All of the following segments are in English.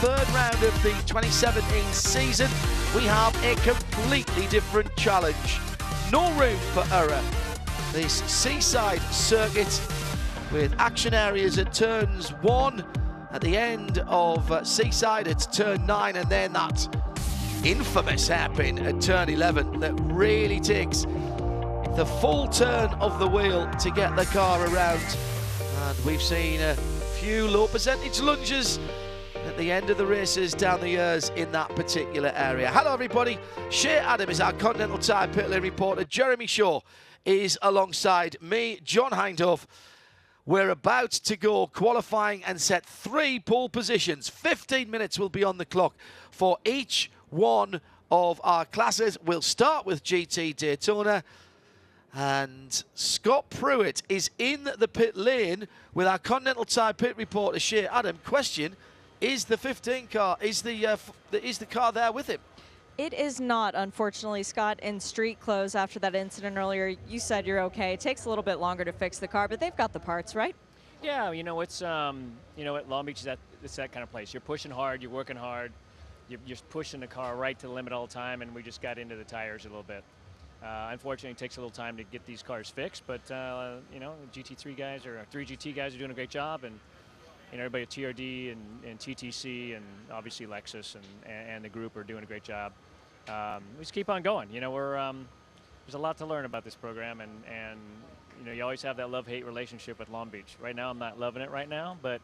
third round of the 2017 season, we have a completely different challenge. No room for error. This seaside circuit with action areas at turns 1, at the end of seaside at turn 9, and then that infamous hairpin at turn 11 that really takes the full turn of the wheel to get the car around. And we've seen a few low percentage lunges at the end of the races down the years in that particular area. Hello everybody, Shea Adam is our Continental Tire pit lane reporter. Jeremy Shaw is alongside me, John Hindhoff. We're about to go qualifying and set 3 pole positions. 15 minutes will be on the clock for each one of our classes. We'll start with GT Daytona. And Scott Pruitt is in the pit lane with our Continental Tire pit reporter, Shea Adam. Question, is the 15 car, is the car there with him? It is not, unfortunately, Scott. In street clothes after that incident earlier, you said you're okay. It takes a little bit longer to fix the car, but they've got the parts, right? Yeah, you know, it's, you know, at Long Beach, it's that kind of place. You're pushing hard, you're working hard, you're just pushing the car right to the limit all the time, and we just got into the tires a little bit. Unfortunately, it takes a little time to get these cars fixed, but, you know, GT3 guys, or 3GT guys are doing a great job, and you know, everybody at TRD and TTC and obviously Lexus and the group are doing a great job. We just keep on going. You know, there's a lot to learn about this program, and you know, you always have that love-hate relationship with Long Beach. Right now, I'm not loving it right now, but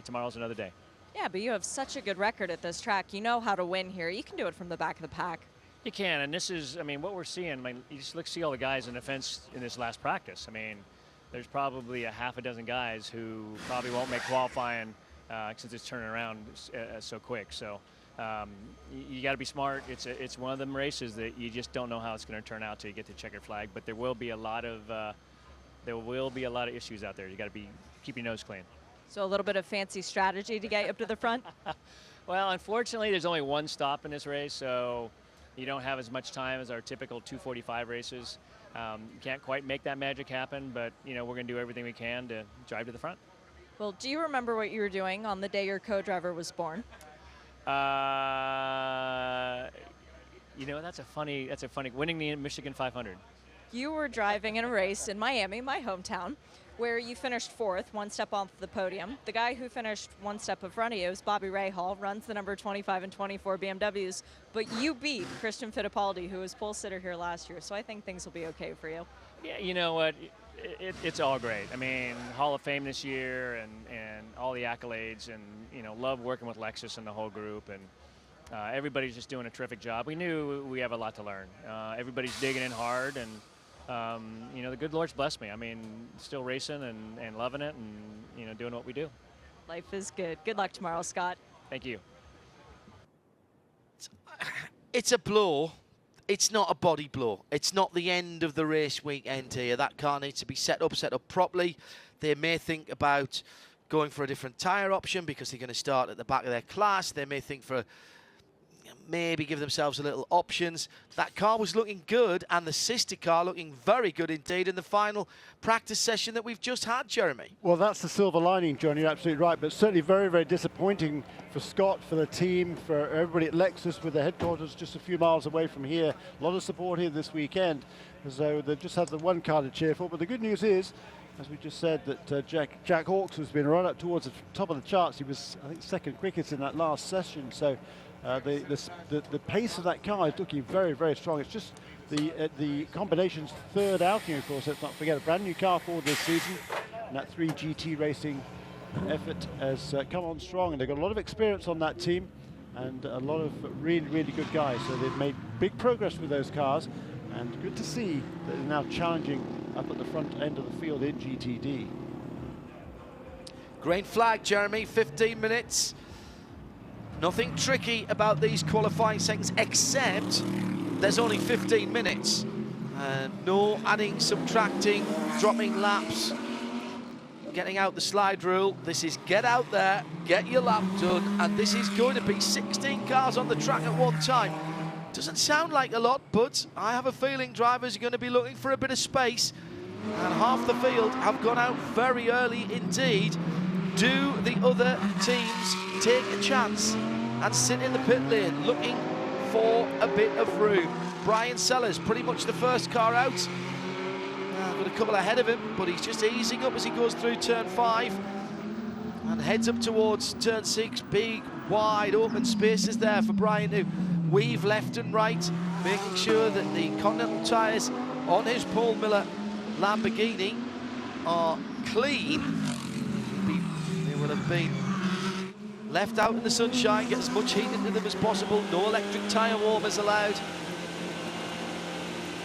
tomorrow's another day. Yeah, but you have such a good record at this track. You know how to win here. You can do it from the back of the pack. You can, and this is, I mean, what we're seeing, I mean, you just see all the guys in the fence in this last practice. I mean, there's probably a half a dozen guys who probably won't make qualifying since it's turning around so quick. So you got to be smart. It's one of them races that you just don't know how it's going to turn out till you get to checkered flag. But there will be a lot of issues out there. You got to keep your nose clean. So a little bit of fancy strategy to get you up to the front. Well, unfortunately, there's only one stop in this race, so you don't have as much time as our typical 245 races. You can't quite make that magic happen, but you know, we're going to do everything we can to drive to the front. Well, do you remember what you were doing on the day your co-driver was born? You know, that's a funny, winning the Michigan 500. You were driving in a race in Miami, my hometown, where you finished 4th, 1 step off the podium. The guy who finished 1 step in front of you is Bobby Rahal, runs the number 25 and 24 BMWs, but you beat Christian Fittipaldi, who was pole sitter here last year, so I think things will be okay for you. Yeah, you know what, it's all great. I mean, Hall of Fame this year and all the accolades, and you know, love working with Lexus and the whole group, and everybody's just doing a terrific job. We knew we have a lot to learn. Everybody's digging in hard, and you know, the good Lord's blessed me. I mean, still racing and loving it, and you know, doing what we do. Life is good. Good luck tomorrow, Scott. Thank you. It's a blow. It's not a body blow. It's not the end of the race weekend here. That car needs to be set up properly. They may think about going for a different tyre option because they're going to start at the back of their class. They may think for maybe give themselves a little options. That car was looking good, and the sister car looking very good indeed in the final practice session that we've just had, Jeremy. Well, that's the silver lining, John, you're absolutely right, but certainly very, very disappointing for Scott, for the team, for everybody at Lexus with their headquarters just a few miles away from here. A lot of support here this weekend, as though they've just had the one car to cheer for, but the good news is, as we just said, that Jack Hawkes has been right up towards the top of the charts. He was, I think, second quickest in that last session, so the pace of that car is looking very, very strong. It's just the combination's third outing, of course. Let's not forget, a brand new car for this season, and that 3GT racing effort has come on strong, and they've got a lot of experience on that team and a lot of really, really good guys. So they've made big progress with those cars, and good to see that they're now challenging up at the front end of the field in GTD. Green flag, Jeremy, 15 minutes. Nothing tricky about these qualifying seconds, except there's only 15 minutes. No adding, subtracting, dropping laps, getting out the slide rule. This is get out there, get your lap done, and this is going to be 16 cars on the track at one time. Doesn't sound like a lot, but I have a feeling drivers are going to be looking for a bit of space, and half the field have gone out very early indeed. Do the other teams take a chance and sit in the pit lane looking for a bit of room? Brian Sellers, pretty much the first car out. Got a couple ahead of him, but he's just easing up as he goes through turn 5 and heads up towards turn 6. Big, wide open spaces there for Brian to weave left and right, making sure that the Continental tyres on his Paul Miller Lamborghini are clean. They will have been left out in the sunshine, get as much heat into them as possible. No electric tyre warmers allowed.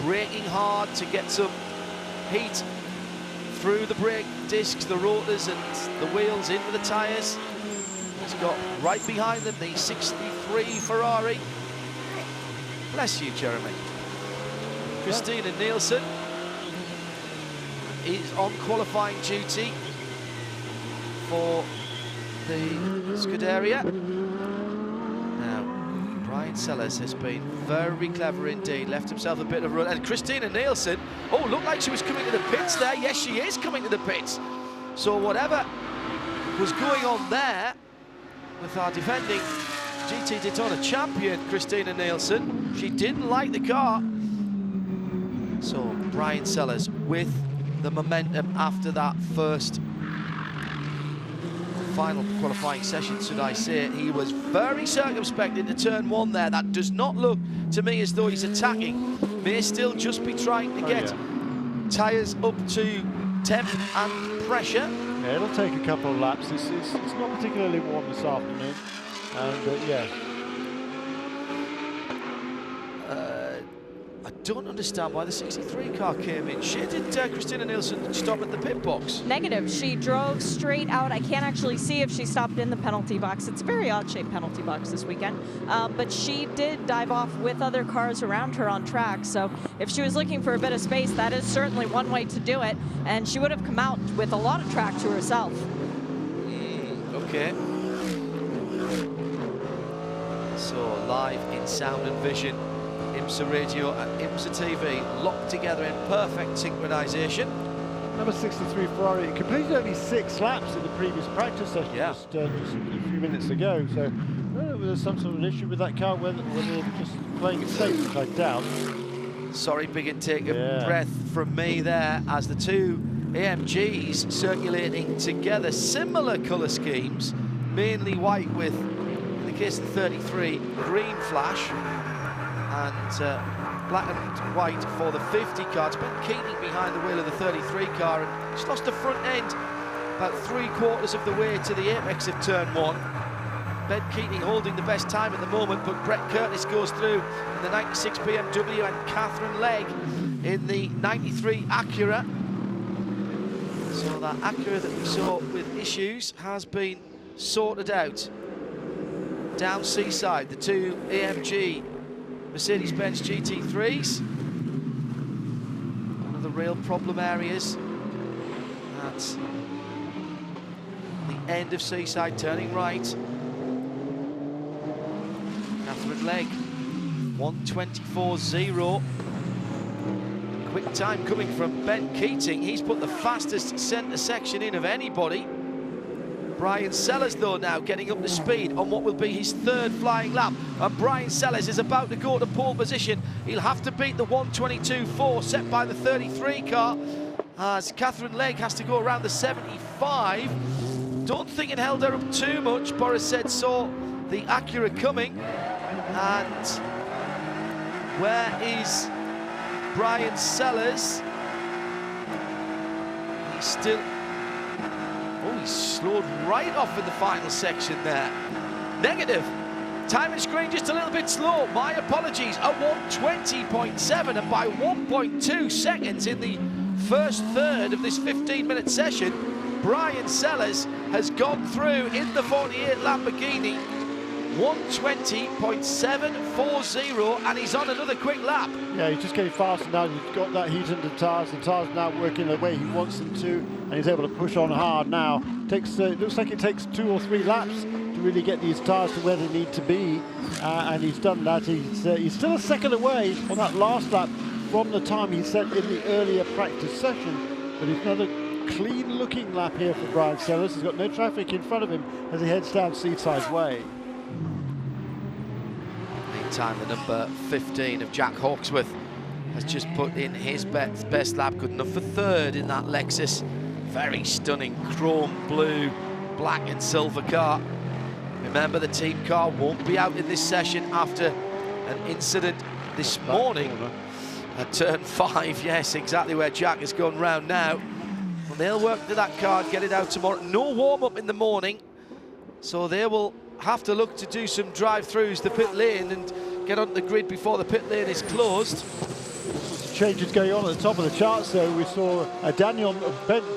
Braking hard to get some heat through the brake discs, the rotors and the wheels into the tyres. He's got right behind them the 63 Ferrari. Bless you, Jeremy. Christina Nielsen is on qualifying duty for the Scuderia. Now, Brian Sellers has been very clever indeed, left himself a bit of run. And Christina Nielsen, oh, looked like she was coming to the pits there. Yes, she is coming to the pits. So whatever was going on there with our defending GT Daytona champion, Christina Nielsen, she didn't like the car. So Brian Sellers with the momentum after that final qualifying session, should I say. He was very circumspect into turn 1 there. That does not look to me as though he's attacking. May still just be trying to get tyres up to temp and pressure. Yeah, it'll take a couple of laps. It's not particularly warm this afternoon. And yeah. I don't understand why the 63 car came in. Did Christina Nielsen stop at the pit box? Negative. She drove straight out. I can't actually see if she stopped in the penalty box. It's a very odd-shaped penalty box this weekend. But she did dive off with other cars around her on track. So if she was looking for a bit of space, that is certainly one way to do it. And she would have come out with a lot of track to herself. Okay. So live in sound and vision. IMSA Radio and IMSA TV locked together in perfect synchronization. Number 63 Ferrari completed only 6 laps in the previous practice session, just a few minutes ago. So I don't know whether there's some sort of issue with that car, whether they're just playing it safe, which I doubt. Sorry, big intake of breath from me there as the two AMGs circulating together. Similar colour schemes, mainly white with, in the case of the 33, green flash. And black and white for the 50 car. It's Ben Keating behind the wheel of the 33 car, and just lost the front end about 3/4 of the way to the apex of turn 1. Ben Keating holding the best time at the moment, but Brett Curtis goes through in the 96 BMW and Catherine Legg in the 93 Acura. So that Acura that we saw with issues has been sorted out. Down Seaside, the two AMG Mercedes-Benz GT3s. One of the real problem areas at the end of Seaside, turning right. Catherine Legg, 1:24.0. Quick time coming from Ben Keating. He's put the fastest centre section in of anybody. Brian Sellers, though, now getting up to speed on what will be his 3rd flying lap. And Brian Sellers is about to go to pole position. He'll have to beat the 1:22.4 set by the 33 car, as Catherine Legg has to go around the 75. Don't think it held her up too much. Boris said saw the Acura coming. And where is Brian Sellers? He's still... Oh, he's slowed right off in the final section there. Negative. Timing screen just a little bit slow. My apologies. A 1:20.7, and by 1.2 seconds in the first third of this 15-minute session, Brian Sellers has gone through in the 48 Lamborghini. 1:20.740, and he's on another quick lap. Yeah, he's just getting faster now. He's got that heat under the tyres. The tyres now working the way he wants them to, and he's able to push on hard now. It looks like it takes 2 or 3 laps to really get these tyres to where they need to be, and he's done that. He's still a second away on that last lap from the time he set in the earlier practice session, but he's another clean-looking lap here for Brian Sellers. He's got no traffic in front of him as he heads down Seaside Way. Meantime, the number 15 of Jack Hawksworth has just put in his best lap, good enough for third in that Lexus. Very stunning chrome blue, black and silver car. Remember, the team car won't be out in this session after an incident this morning at turn 5. Yes, exactly where Jack has gone round now. And they'll work to that car and get it out tomorrow. No warm-up in the morning, so they will have to look to do some drive-throughs the pit lane and get onto the grid before the pit lane is closed. Changes going on at the top of the charts, though. We saw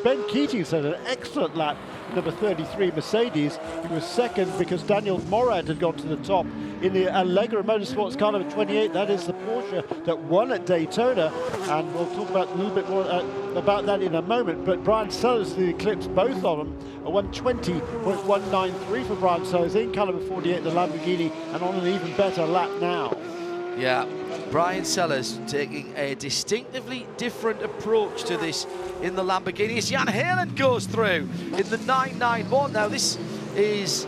Ben Keating had an excellent lap, number 33 Mercedes. He was second because Daniel Morad had gone to the top in the Allegra Motorsports car number 28. That is the Porsche that won at Daytona, and we'll talk about a little bit more about that in a moment. But Brian Sellers eclipsed both of them. A 120.193 for Brian Sellers in car number 48, the Lamborghini, and on an even better lap now. Yeah, Brian Sellers taking a distinctively different approach to this in the Lamborghini as Jan Heylen goes through in the 991. Now, this is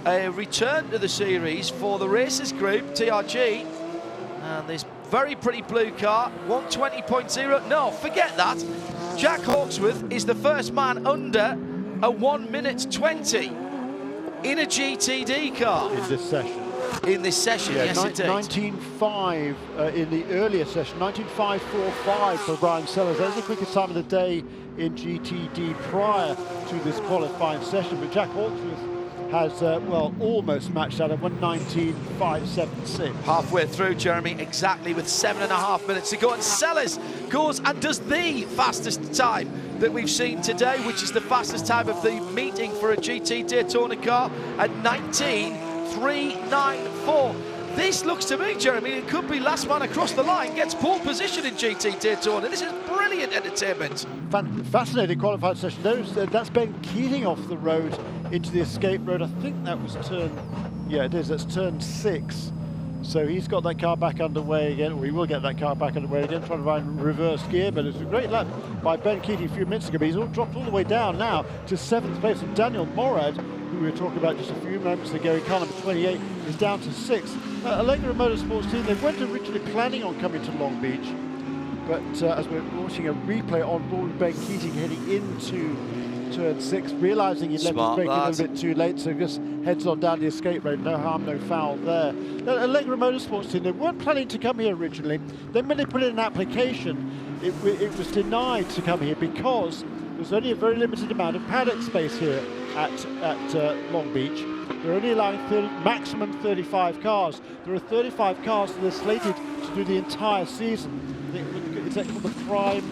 a return to the series for the Racers Group, TRG, and this very pretty blue car, 120.0. No, forget that. Jack Hawksworth is the first man under a 1:20 in a GTD car. In this session. In this session, yeah, yes, indeed. 19.5 in the earlier session, 19.545 for Brian Sellers. That's the quickest time of the day in GTD prior to this qualifying session. But Jack Hawksworth has, well, almost matched out at 1:19.576. Halfway through, Jeremy, exactly with 7.5 minutes to go. And Sellers goes and does the fastest time that we've seen today, which is the fastest time of the meeting for a GT Daytona car at 19.394. This looks to me, Jeremy, it could be last man across the line, gets pole position in GT Daytona. This is brilliant entertainment. Fascinating qualifying session. That's Ben Keating off the road into the escape road. I think that was turn, yeah, it is, that's turn 6. So he's got that car back underway again, or he will get that car back underway again, trying to find reverse gear. But it's a great lap by Ben Keating a few minutes ago, but he's all dropped all the way down now to 7th place. And Daniel Morad, who we were talking about just a few moments ago, in car number 28, is down to 6th. Allegra Motorsports team, they weren't originally planning on coming to Long Beach, but as we're watching a replay on board with Ben Keating heading into turn 6, realising he left his brake a little bit too late, so just heads on down the escape road. No harm, no foul there. Allegra Motorsports team, they weren't planning to come here originally. Then when they put in an application, it was denied to come here because there's only a very limited amount of paddock space here at Long Beach. They're only allowing maximum 35 cars. There are 35 cars that are slated to do the entire season. Is that called the prime?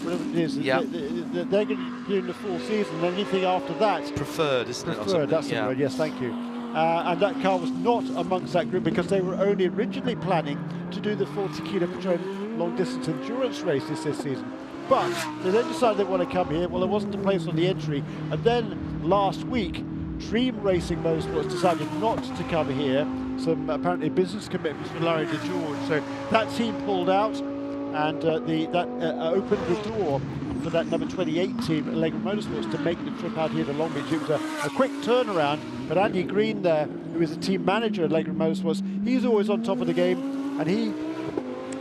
Whatever it is. Yeah. They're going to be doing the full season. Anything after that, It's preferred, isn't it? preferred. That's the word. Yes, thank you. And that car was not amongst that group because they were only originally planning to do the 40 kilo Patron long distance endurance race this season. But they then decided they want to come here. Well, there wasn't a place on the entry. And then last week, Dream Racing Motorsports decided not to come here. Some apparently business commitments for Larry DeGeorge. So that team pulled out, and that opened the door for that number 28 team, Allegra Motorsports, to make the trip out here to Long Beach. It was a quick turnaround, but Andy Green there, who is the team manager at Allegra Motorsports, he's always on top of the game, and he,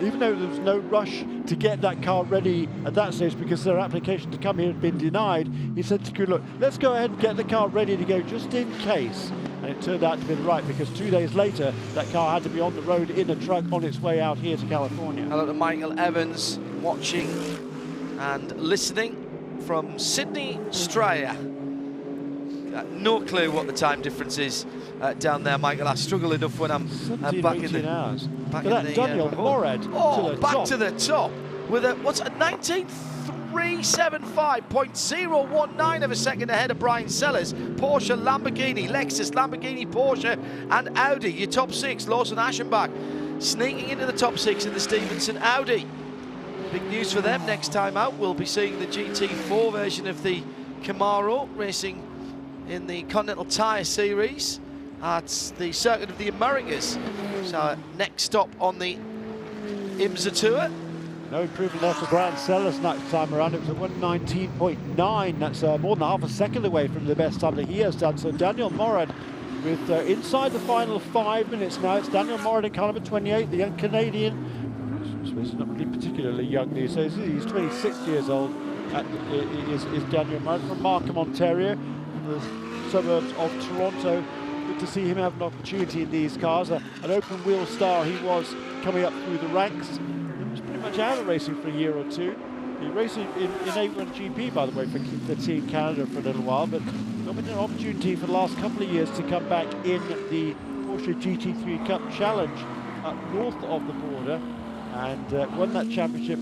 even though there was no rush to get that car ready at that stage because their application to come here had been denied, he said to crew, look, let's go ahead and get the car ready to go just in case. And it turned out to be right, because 2 days later, that car had to be on the road in a truck on its way out here to California. Hello to Michael Evans, watching and listening from Sydney, Australia. No clue what the time difference is down there, Michael. I struggle enough when I'm back in the hours. Back in the Daniel Morad to the back top. to the top with a 19.375.019 of a second ahead of Brian Sellers. Porsche, Lamborghini, Lexus, Lamborghini, Porsche, and Audi. Your top 6, Lawson Aschenbach sneaking into the top 6 in the Stevenson Audi. Big news for them next time out. We'll be seeing the GT4 version of the Camaro racing in the Continental Tire Series at the Circuit of the Americas. So next stop on the IMSA Tour. No improvement there for Brian Sellers next time around. It was at 1:19.9. That's more than half a second away from the best time that he has done. So Daniel Morad with inside the final 5 minutes now. It's Daniel Morad in car number 28, the young Canadian. I suppose he's not really particularly young these days. He's 26 years old. Is Daniel Morad from Markham, Ontario, the suburbs of Toronto. Good to see him have an opportunity in these cars. An open wheel star he was coming up through the ranks. He was pretty much out of racing for a year or two. He raced in A1 GP, by the way, for Team Canada for a little while, but got an opportunity for the last couple of years to come back in the Porsche GT3 Cup Challenge up north of the border, and won that championship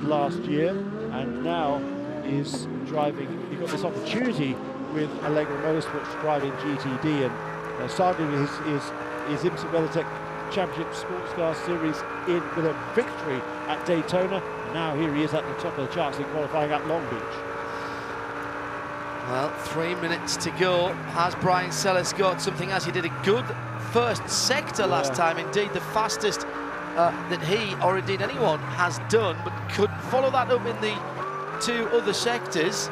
last year, and now is driving. He got this opportunity with Allegro Motorsports to drive in GTD, and started his IMSA WeatherTech Championship Sports Car Series with a victory at Daytona. And now here he is at the top of the charts in qualifying at Long Beach. Well, 3 minutes to go. Has Brian Sellers got something, as he did a good first sector last time, indeed the fastest that he, or indeed anyone, has done, but couldn't follow that up in the 2 other sectors.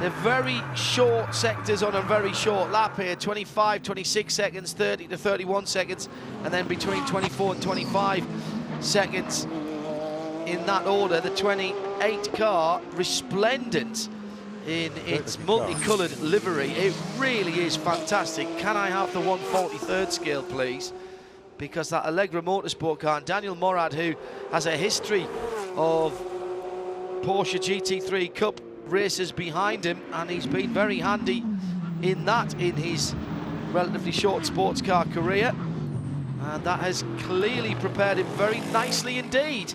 They're very short sectors on a very short lap here, 25, 26 seconds, 30 to 31 seconds, and then between 24 and 25 seconds in that order. The 28 car, resplendent in its multicoloured livery. It really is fantastic. Can I have the 1/43rd scale, please? Because that Allegro Motorsport car, and Daniel Morad, who has a history of Porsche GT3 Cup races behind him, and he's been very handy in that in his relatively short sports car career, and that has clearly prepared him very nicely indeed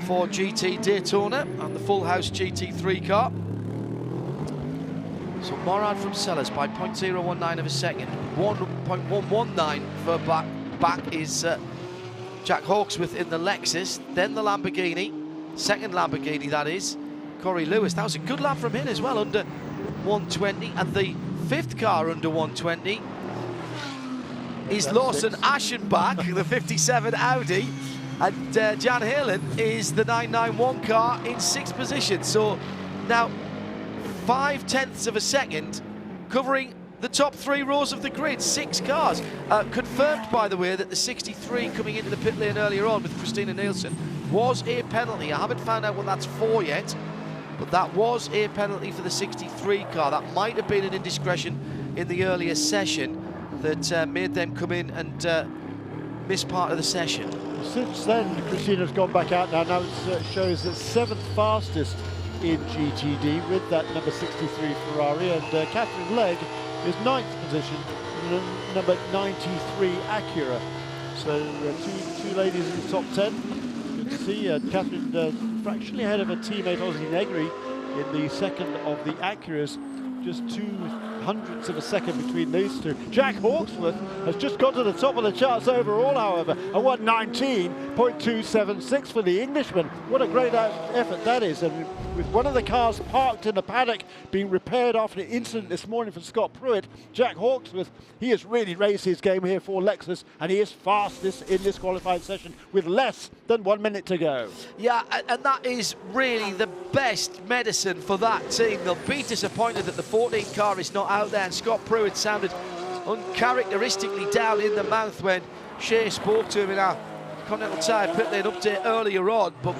for GT Daytona and the full house GT3 car. So Morad from Sellers by 0.019 of a second. 1.119 for back is Jack Hawksworth in the Lexus, then the Lamborghini, second Lamborghini that is, Corey Lewis. That was a good lap from him as well, under 120, and the 5th car under 120 is Lawson Aschenbach, the 57 Audi, and Jan Halen is the 991 car in 6th position. So now 0.5 of a second covering the top 3 rows of the grid, 6 cars. Confirmed, by the way, that the 63 coming into the pit lane earlier on with Christina Nielsen was a penalty. I haven't found out what that's for yet, but that was a penalty for the 63 car. That might have been an indiscretion in the earlier session that made them come in and miss part of the session. Since then, Christina's gone back out now. Now it shows that 7th fastest in GTD with that number 63 Ferrari, and Catherine Legg is 9th position in number 93 Acura. So two ladies in the top 10. Good to see Catherine fractionally ahead of her teammate Ozzy Negri in the second of the Acuras. Just 0.02 of a second between these two. Jack Hawksworth has just got to the top of the charts overall, however, a 1:19.276 for the Englishman. What a great effort that is. And with one of the cars parked in the paddock being repaired after an incident this morning for Scott Pruitt, Jack Hawksworth, he has really raised his game here for Lexus, and he is fastest in this qualifying session with less than 1 minute to go. Yeah, and that is really the best medicine for that team. They'll be disappointed that the 14 car is not out there, and Scott Pruitt sounded uncharacteristically down in the mouth when Shea spoke to him in our Continental Tire pit lane update earlier on. But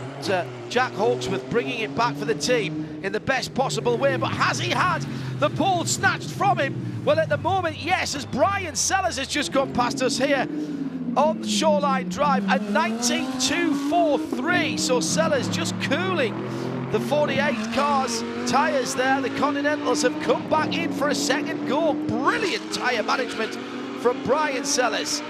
Jack Hawksworth bringing it back for the team in the best possible way. But has he had the pole snatched from him? Well, at the moment, yes, as Brian Sellers has just gone past us here on Shoreline Drive at 19.243. So Sellers just cooling the 48 cars tyres there. The Continentals have come back in for a second go. Brilliant tyre management from Brian Sellers.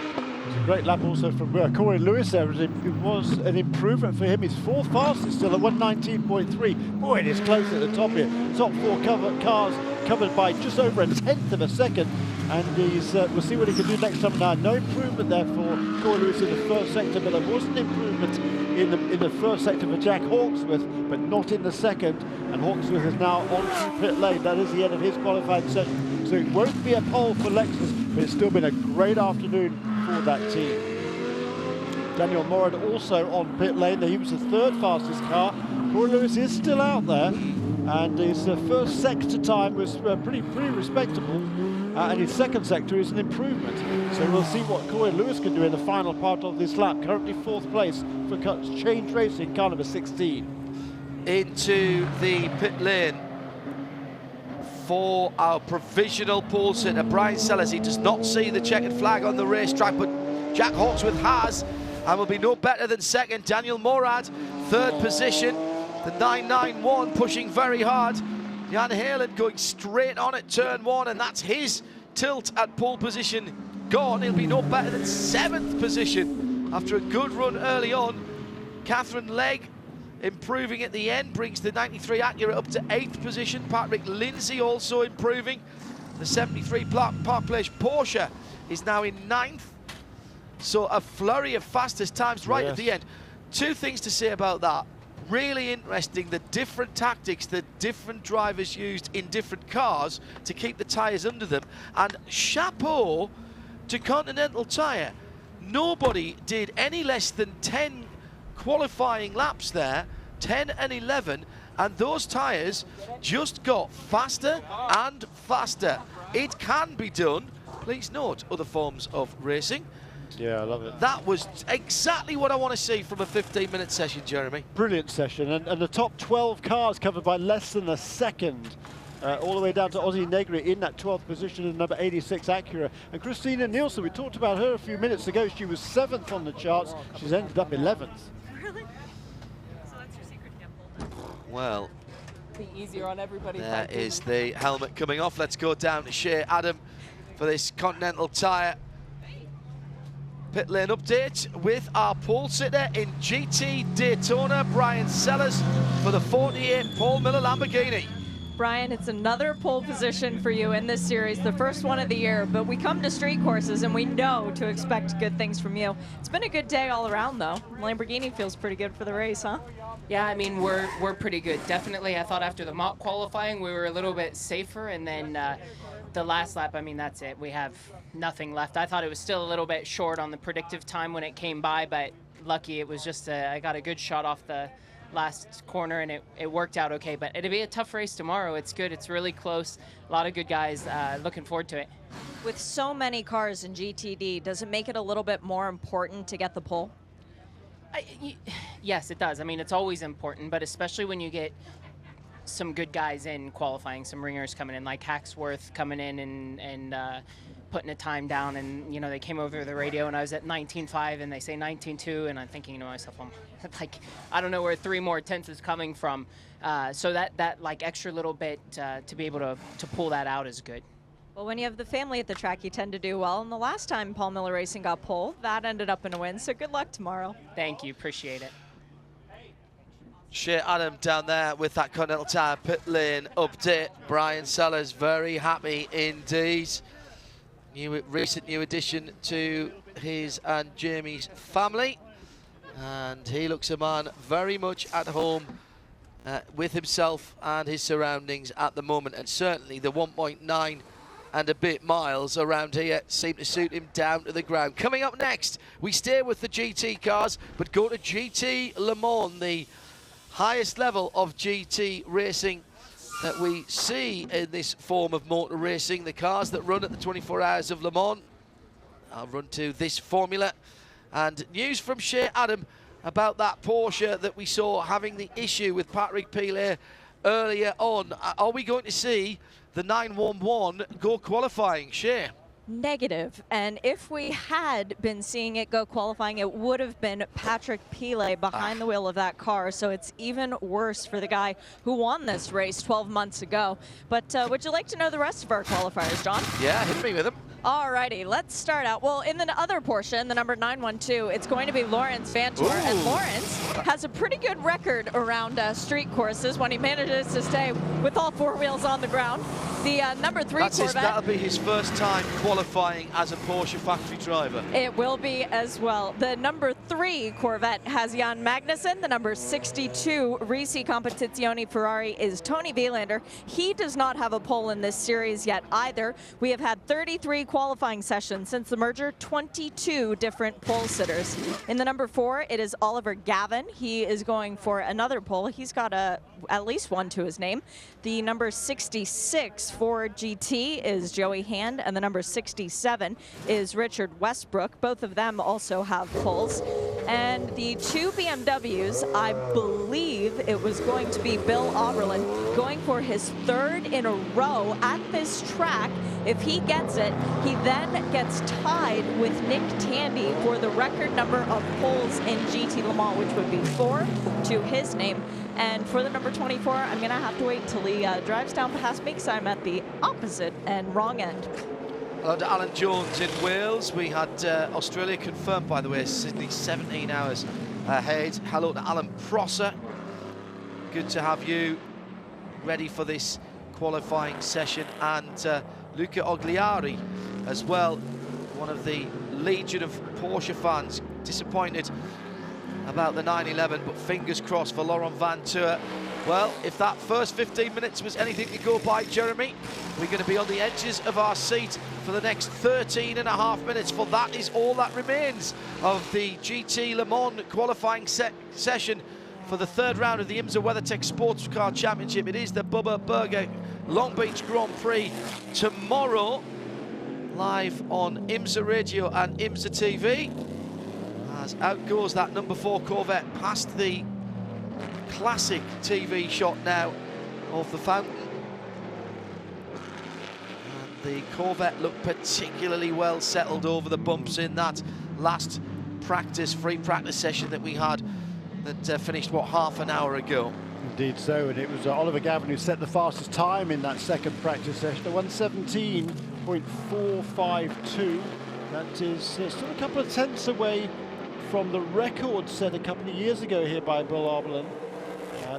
Great lap also from Corey Lewis there. It was an improvement for him. He's 4th fastest still at 1:19.3. Boy, it is close at the top here. Top 4 cars covered by just over 1/10 of a second. And we'll see what he can do next time. Now, no improvement there for Corey Lewis in the first sector, but there was an improvement in the first sector for Jack Hawksworth, but not in the second. And Hawksworth is now on through pit lane. That is the end of his qualifying session. So it won't be a pole for Lexus, but it's still been a great afternoon for that team. Daniel Morad also on pit lane. He was the third fastest car. Corey Lewis is still out there, and his first sector time was pretty respectable, and his second sector is an improvement. So we'll see what Corey Lewis can do in the final part of this lap. Currently 4th place for Change Racing, car number 16. Into the pit lane for our provisional pole sitter, Brian Sellers. He does not see the checkered flag on the racetrack, but Jack Hawksworth has, and will be no better than second. Daniel Morad, 3rd position. The 991 pushing very hard. Jan Helen going straight on at turn 1, and that's his tilt at pole position gone. He'll be no better than 7th position after a good run early on. Catherine Legg improving at the end, brings the 93 Acura up to 8th position. Patrick Lindsay also improving. The 73 Park Place Porsche is now in 9th. So a flurry of fastest times right at the end. 2 things to say about that. Really interesting, the different tactics that different drivers used in different cars to keep the tyres under them. And chapeau to Continental Tyre. Nobody did any less than 10 qualifying laps there, 10 and 11, and those tyres just got faster and faster. It can be done. Please note other forms of racing. Yeah, I love it. That was exactly what I want to see from a 15-minute session, Jeremy. Brilliant session, and the top 12 cars covered by less than a second. All the way down to Ozzie Negri in that 12th position in number 86 Acura. And Christina Nielsen, we talked about her a few minutes ago. She was 7th on the charts. She's ended up 11th. Really? So that's your secret, Well, be easier on everybody. there is the helmet coming off. Let's go down to Shea Adam for this Continental Tyre pit lane update with our pole sitter in GT Daytona, Brian Sellers, for the 48 Paul Miller Lamborghini. Brian, it's another pole position for you in this series, the first one of the year, but we come to street courses and we know to expect good things from you. It's been a good day all around, though. Lamborghini feels pretty good for the race, huh? Yeah, I mean, we're pretty good. Definitely, I thought after the mock qualifying, we were a little bit safer, and then the last lap, I mean, that's it. We have nothing left. I thought it was still a little bit short on the predictive time when it came by, but lucky it was just I got a good shot off the last corner, and it worked out okay. But it'll be a tough race tomorrow. It's good. It's really close. A lot of good guys. Looking forward to it. With so many cars in GTD, does it make it a little bit more important to get the pole? Yes, it does. I mean, it's always important, but especially when you get some good guys in qualifying, some ringers coming in, like Hacksworth coming in and putting a time down, and you know, they came over the radio and I was at 19.5 and they say 19.2, and I'm thinking to myself, I'm like, I don't know where 3 more tenths is coming from. So that like extra little bit to be able to pull that out is good. Well, when you have the family at the track, you tend to do well. And the last time Paul Miller Racing got pole, that ended up in a win. So good luck tomorrow. Thank you. Appreciate it. Shea Adam down there with that Continental Tyre pit lane update. Brian Sellers very happy indeed. Recent new addition to his and Jamie's family. And he looks a man very much at home with himself and his surroundings at the moment. And certainly the 1.9 and a bit miles around here seem to suit him down to the ground. Coming up next, we stay with the GT cars, but go to GT Le Mans, the highest level of GT racing that we see in this form of motor racing. The cars that run at the 24 Hours of Le Mans. I'll run to this formula. And news from Shea Adam about that Porsche that we saw having the issue with Patrick Pilet earlier on. Are we going to see the 911 go qualifying, Shea? Negative. And if we had been seeing it go qualifying, it would have been Patrick Pilet behind the wheel of that car. So it's even worse for the guy who won this race 12 months ago. But would you like to know the rest of our qualifiers, John? Yeah, hit me with them. Alrighty, let's start out. Well, in the other portion, the number 912, it's going to be Lawrence Vantor. And Lawrence has a pretty good record around street courses when he manages to stay with all 4 wheels on the ground. The number 3 Corvette. That'll be his first time qualifying as a Porsche factory driver. It will be as well. The number 3 Corvette has Jan Magnussen. The number 62 Risi Competizione Ferrari is Tony Vilander. He does not have a pole in this series yet either. We have had 33 qualifying sessions since the merger, 22 different pole sitters. In the number 4, it is Oliver Gavin. He is going for another pole. He's got at least one to his name. The number 66 Ford GT is Joey Hand, and the number 67 is Richard Westbrook. Both of them also have poles. And the 2 BMWs, I believe it was going to be Bill Oberlin going for his 3rd in a row at this track. If he gets it, he then gets tied with Nick Tandy for the record number of poles in GT Le Mans, which would be 4 to his name. And for the number 24, I'm going to have to wait until he drives down past me because I'm at the opposite and wrong end. Hello to Alan Jones in Wales. We had Australia confirmed, by the way, Sydney 17 hours ahead. Hello to Alan Prosser. Good to have you ready for this qualifying session. And Luca Ogliari as well, one of the legion of Porsche fans, disappointed about the 911, but fingers crossed for Laurent Vantour. Well, if that first 15 minutes was anything to go by, Jeremy, we're going to be on the edges of our seat for the next 13.5 minutes, for that is all that remains of the GT Le Mans qualifying session for the 3rd round of the IMSA WeatherTech Sports Car Championship. It is the Bubba Burger Long Beach Grand Prix tomorrow, live on IMSA Radio and IMSA TV. As out goes that number 4 Corvette past the classic TV shot now of the fountain. And the Corvette looked particularly well settled over the bumps in that last free practice session that we had that finished, what, half an hour ago. Indeed so, and it was Oliver Gavin who set the fastest time in that second practice session, a 1:17.452. That is still a couple of tenths away from the record set a couple of years ago here by Bill Oberlin,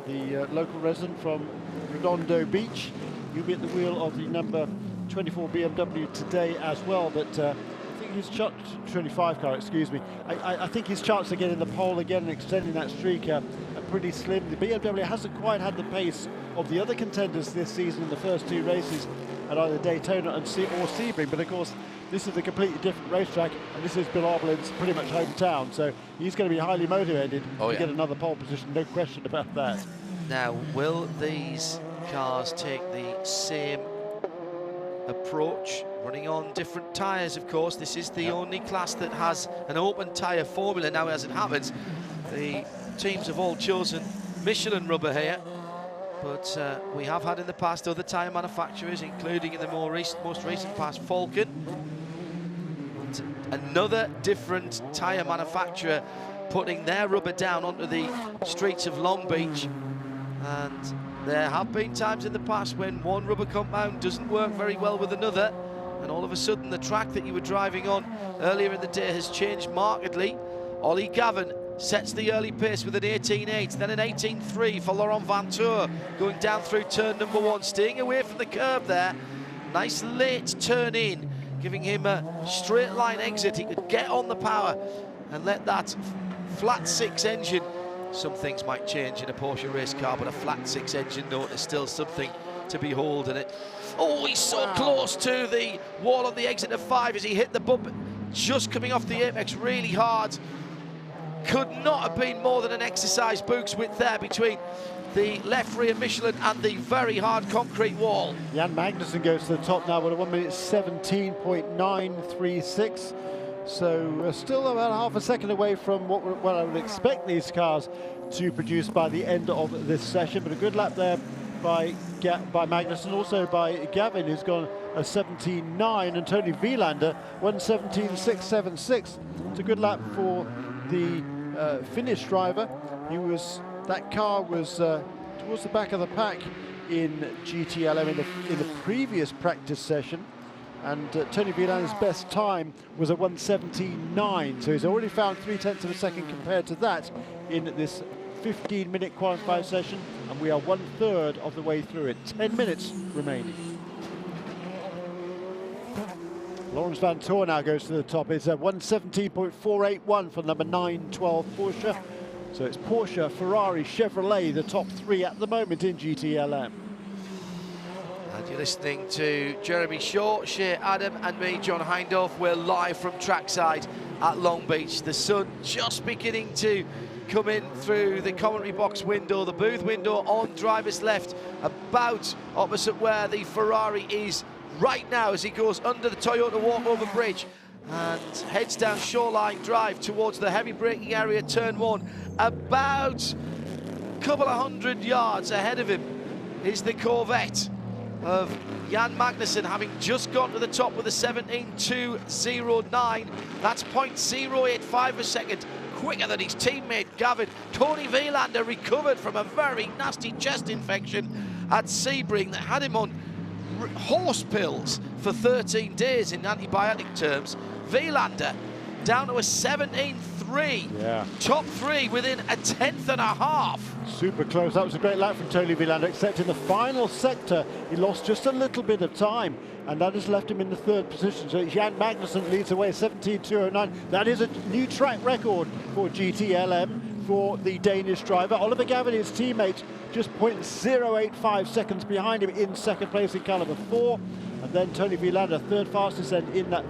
the local resident from Redondo Beach. You'll be at the wheel of the number 24 BMW today as well, but I think his 25 car, excuse me. I think his chance of getting the pole again and extending that streak are pretty slim. The BMW hasn't quite had the pace of the other contenders this season in the first 2 races at either Daytona or Sebring, but of course this is a completely different racetrack, and this is Bill Oberlin's pretty much hometown, so he's going to be highly motivated to get another pole position, no question about that. Now, will these cars take the same approach, running on different tyres? Of course, this is the only class that has an open tyre formula now. As it happens, the teams have all chosen Michelin rubber here, but we have had in the past other tyre manufacturers, including in the most recent past Falcon. Another different tyre manufacturer putting their rubber down onto the streets of Long Beach, and there have been times in the past when one rubber compound doesn't work very well with another, and all of a sudden the track that you were driving on earlier in the day has changed markedly. Ollie Gavin sets the early pace with an 18.8, then an 18.3 for Laurent Vantour going down through turn number 1, staying away from the curb there. Nice late turn in, giving him a straight line exit. He could get on the power and let that flat 6 engine, some things might change in a Porsche race car, but a flat 6 engine note is still something to behold in it. Oh, he's so close to the wall on the exit of 5 as he hit the bump, just coming off the apex really hard. Could not have been more than an exercise book's width there between the left rear Michelin and the very hard concrete wall. Jan Magnussen goes to the top now with a 1:17.936. So still about half a second away from what I would expect these cars to produce by the end of this session. But a good lap there by Magnussen, also by Gavin, who's gone a 17.9, and Tony Vilander 1:17.676. It's a good lap for the Finnish driver. That car was towards the back of the pack in GTLM in the previous practice session, and Tony Vilander's best time was a 1:17.9, so he's already found 0.3 of a second compared to that in this 15-minute qualifying session, and we are 1/3 of the way through it. 10 minutes remaining. Lawrence Van Toor now goes to the top. It's a 117.481 for number 912 Porsche. So it's Porsche, Ferrari, Chevrolet, the top three at the moment in GTLM. And you're listening to Jeremy Shaw, Shea Adam and me, John Hindorf. We're live from trackside at Long Beach. The sun just beginning to come in through the commentary box window, the booth window on driver's left, about opposite where the Ferrari is right now as he goes under the Toyota walkover bridge and heads down Shoreline Drive towards the heavy braking area, turn one. About a couple of 100 yards ahead of him is the Corvette of Jan Magnussen, having just got to the top with a 17.209. That's 0.085 a second quicker than his teammate Gavin. Tony Vielander recovered from a very nasty chest infection at Sebring that had him on horse pills for 13 days in antibiotic terms. Vielander down to a 17.3. Yeah. Top three within a tenth and a half. Super close. That was a great lap from Tony Vielander, except in the final sector he lost just a little bit of time, and that has left him in the third position. So Jan Magnussen leads away 17.209. That is a new track record for GTLM for the Danish driver. Oliver Gavin, his teammate, just 0.085 seconds behind him in second place in car number 4. And then Tony Vielander, third fastest and in that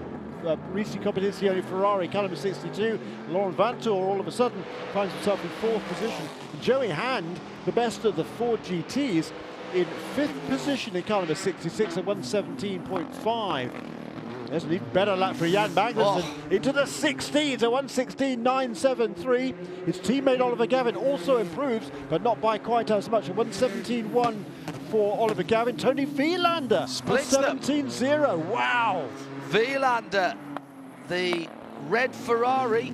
recent competizione Ferrari, car number 62. Laurent Vantour all of a sudden finds himself in fourth position. Joey Hand, the best of the 4 GTs, in fifth position in car number 66 at 117.5. There's an even better lap for Jan Magnussen into the 16s, a 116.973. His teammate Oliver Gavin also improves, but not by quite as much. A 117.1 for Oliver Gavin. Tony Vielander, splits 17.0. Wow. Vielander, the red Ferrari,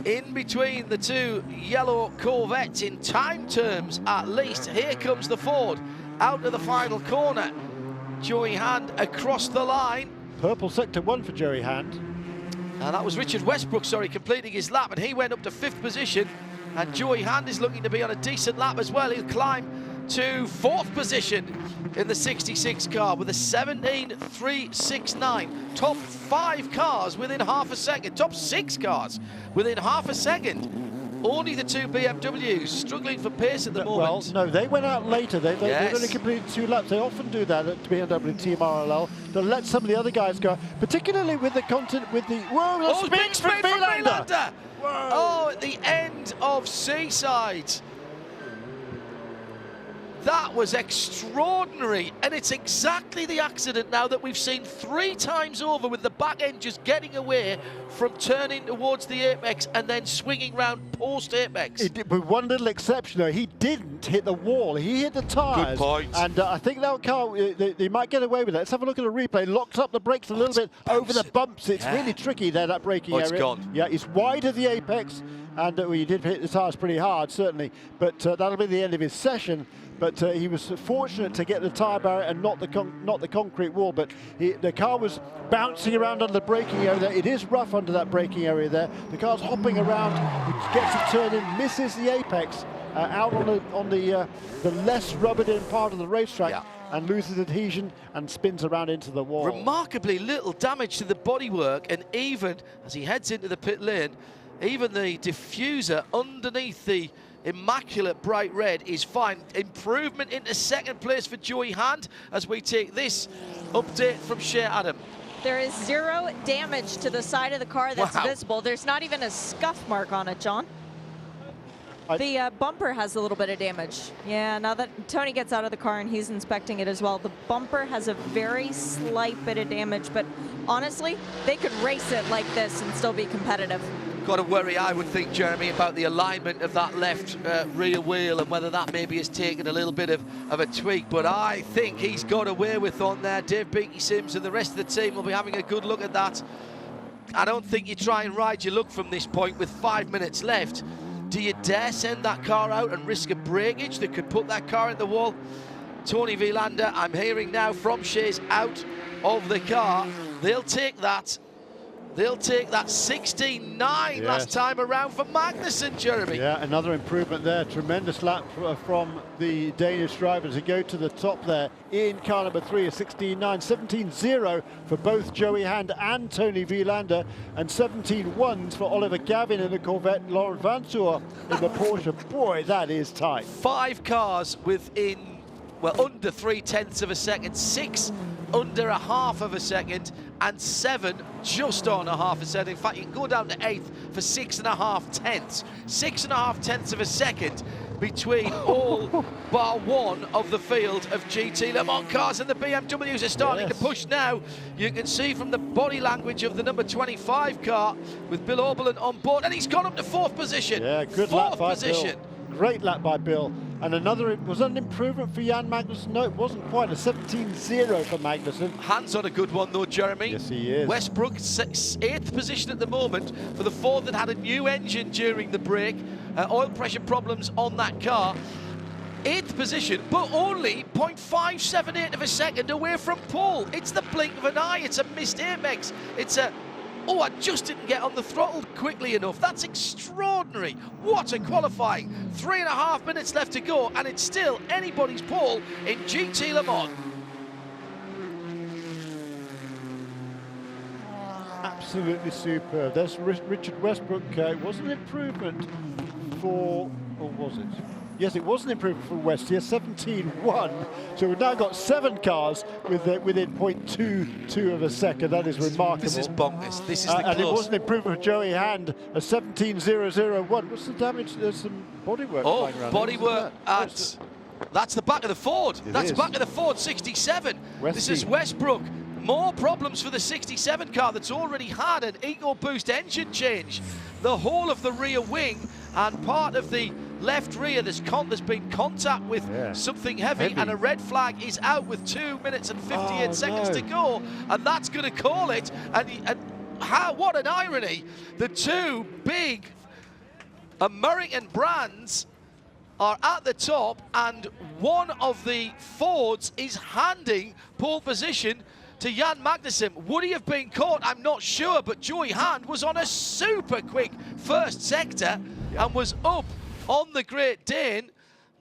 in between the two yellow Corvettes in time terms at least. Here comes the Ford out of the final corner. Joey Hand across the line. Purple sector 1 for Joey Hand. And that was Richard Westbrook, sorry, completing his lap, and he went up to 5th position. And Joey Hand is looking to be on a decent lap as well. He'll climb to 4th position in the 66 car with a 17.369. Top 5 cars within half a second. Top 6 cars within half a second. Only the 2 BMWs struggling for pace at the moment. Well, no, they went out later. They've only completed 2 laps. They often do that at BMW Team RLL. They'll let some of the other guys go, particularly with the content, with the... Whoa, big spin from Vielander! Whoa. Oh, at the end of Seaside. That was extraordinary, and it's exactly the accident now that we've seen 3 times over, with the back end just getting away from turning towards the apex and then swinging round post-apex. With one little exception, though, he didn't hit the wall. He hit the tyres. Good point. And I think that car, they might get away with it. Let's have a look at a replay. Locks up the brakes a little bit over the bumps. It's really tricky there, that braking area. It's gone. Yeah, it's wide of the apex, and he did hit the tyres pretty hard, certainly. But that'll be the end of his session. But he was fortunate to get the tyre barrier and not the concrete wall. But the car was bouncing around under the braking area there. It is rough under that braking area there. The car's hopping around. It gets a turn in, misses the apex out on the less rubbered-in part of the racetrack, and loses adhesion and spins around into the wall. Remarkably little damage to the bodywork, and even as he heads into the pit lane, even the diffuser underneath the immaculate bright red is fine. Improvement into second place for Joey Hand as we take this update from Shea Adam. There is 0 damage to the side of the car that's visible. There's not even a scuff mark on it, John. The bumper has a little bit of damage. Yeah, now that Tony gets out of the car and he's inspecting it as well, the bumper has a very slight bit of damage, but honestly, they could race it like this and still be competitive. Got to worry, I would think, Jeremy, about the alignment of that left rear wheel and whether that maybe has taken a little bit of a tweak. But I think he's got a wherewith on there. Dave Beaky Sims and the rest of the team will be having a good look at that. I don't think you try and ride your luck from this point with 5 minutes left. Do you dare send that car out and risk a breakage that could put that car in the wall? Tony Vielander, I'm hearing now from Shea's out of the car. They'll take that. They'll take that 16.9 last time around for Magnussen, Jeremy. Yeah, another improvement there. Tremendous lap from the Danish driver to go to the top there in car number 3, a 16.9, 17.0 for both Joey Hand and Tony Vielander, and 17.1s for Oliver Gavin in the Corvette, Laurent Vanseur in the Porsche. Boy, that is tight. 5 cars within, well, under 0.3 of a second, 6 under a half of a second, and 7 just on a half a second. In fact, you can go down to 8th for 6.5 tenths. 6.5 tenths of a second between all bar one of the field of GT Le Mans cars, and the BMWs are starting to push now. You can see from the body language of the number 25 car with Bill Oberlin on board, and he's gone up to 4th position. Yeah, good fourth lap by position. Bill. Great lap by Bill. And another, was that an improvement for Jan Magnussen? No, it wasn't quite. A 17.0 for Magnussen. Hands on a good one though, Jeremy. Yes, he is. Westbrook, 8th position at the moment for the Ford that had a new engine during the break. Oil pressure problems on that car. 8th position, but only 0.578 of a second away from pole. It's the blink of an eye. It's a missed apex. It's a, oh, I just didn't get on the throttle quickly enough. That's extraordinary. What a qualifying. 3.5 minutes left to go, and it's still anybody's pole in GT Le Mans. Absolutely superb. There's Richard Westbrook. It was an improvement for, or was it? Yes, it was an improvement for West here, 17.1. So we've now got 7 cars within 0.22 of a second. That is remarkable. This is bonkers. This is the and it close. was an improvement for Joey Hand, a 17.001. What's the damage? There's some bodywork. Oh, flying around. bodywork at, that's the back of the Ford. That's back of the Ford 67. This is Westbrook. More problems for the 67 car that's already had an EcoBoost engine change. The whole of the rear wing and part of the left rear, there's been contact with something heavy, and a red flag is out with 2 minutes and 58 seconds to go, and that's going to call it. And how, what an irony. The 2 big American brands are at the top, and one of the Fords is handing pole position to Jan Magnussen. Would he have been caught? I'm not sure, but Joey Hand was on a super quick first sector and was up on the Great Dane.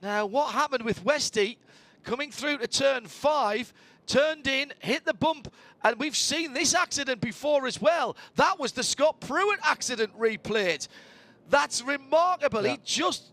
Now, what happened with Westy coming through to turn 5, turned in, hit the bump, and we've seen this accident before as well. That was the Scott Pruitt accident replayed. That's remarkable. He just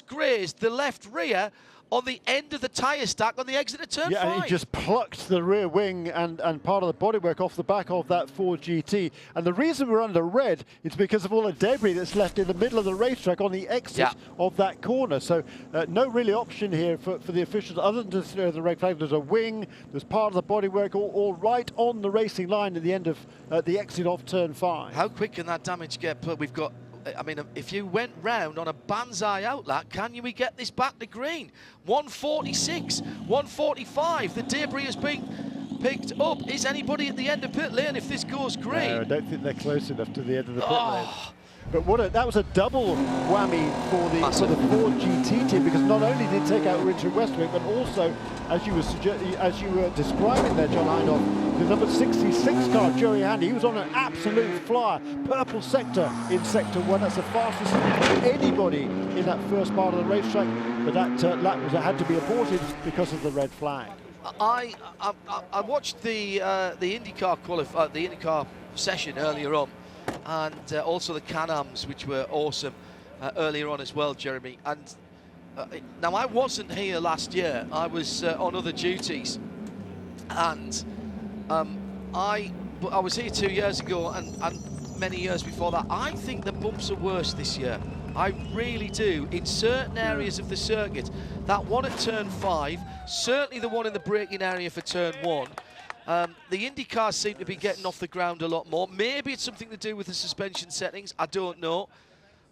grazed the left rear on the end of the tyre stack on the exit of turn 5. And he just plucked the rear wing and part of the bodywork off the back of that Ford GT. And the reason we're under red is because of all the debris that's left in the middle of the racetrack on the exit of that corner. So no really option here for the officials other than to throw the red flag. There's a wing, there's part of the bodywork all right on the racing line at the end of the exit off turn 5. How quick can that damage get put? We've got, I mean, if you went round on a banzai outlet, can we get this back to green? 146, 145. The debris is being picked up. Is anybody at the end of pit lane if this goes green? No, I don't think they're close enough to the end of the pit lane. But that was a double whammy for the Ford GT team, because not only did it take out Richard Westbrook, but also, as you were describing there, John Hindhaugh, the number 66 car, Joey Handy, he was on an absolute flyer, purple sector in sector 1. That's the fastest of anybody in that first part of the racetrack, but that lap had to be aborted because of the red flag. I watched the IndyCar session earlier on, and also the Can-Ams, which were awesome earlier on as well, Jeremy. And now, I wasn't here last year. I was on other duties, and I was here 2 years ago, and many years before that. I think the bumps are worse this year. I really do. In certain areas of the circuit, that one at turn 5, certainly the one in the braking area for turn 1. The Indy cars seem to be getting off the ground a lot more. Maybe it's something to do with the suspension settings. I don't know.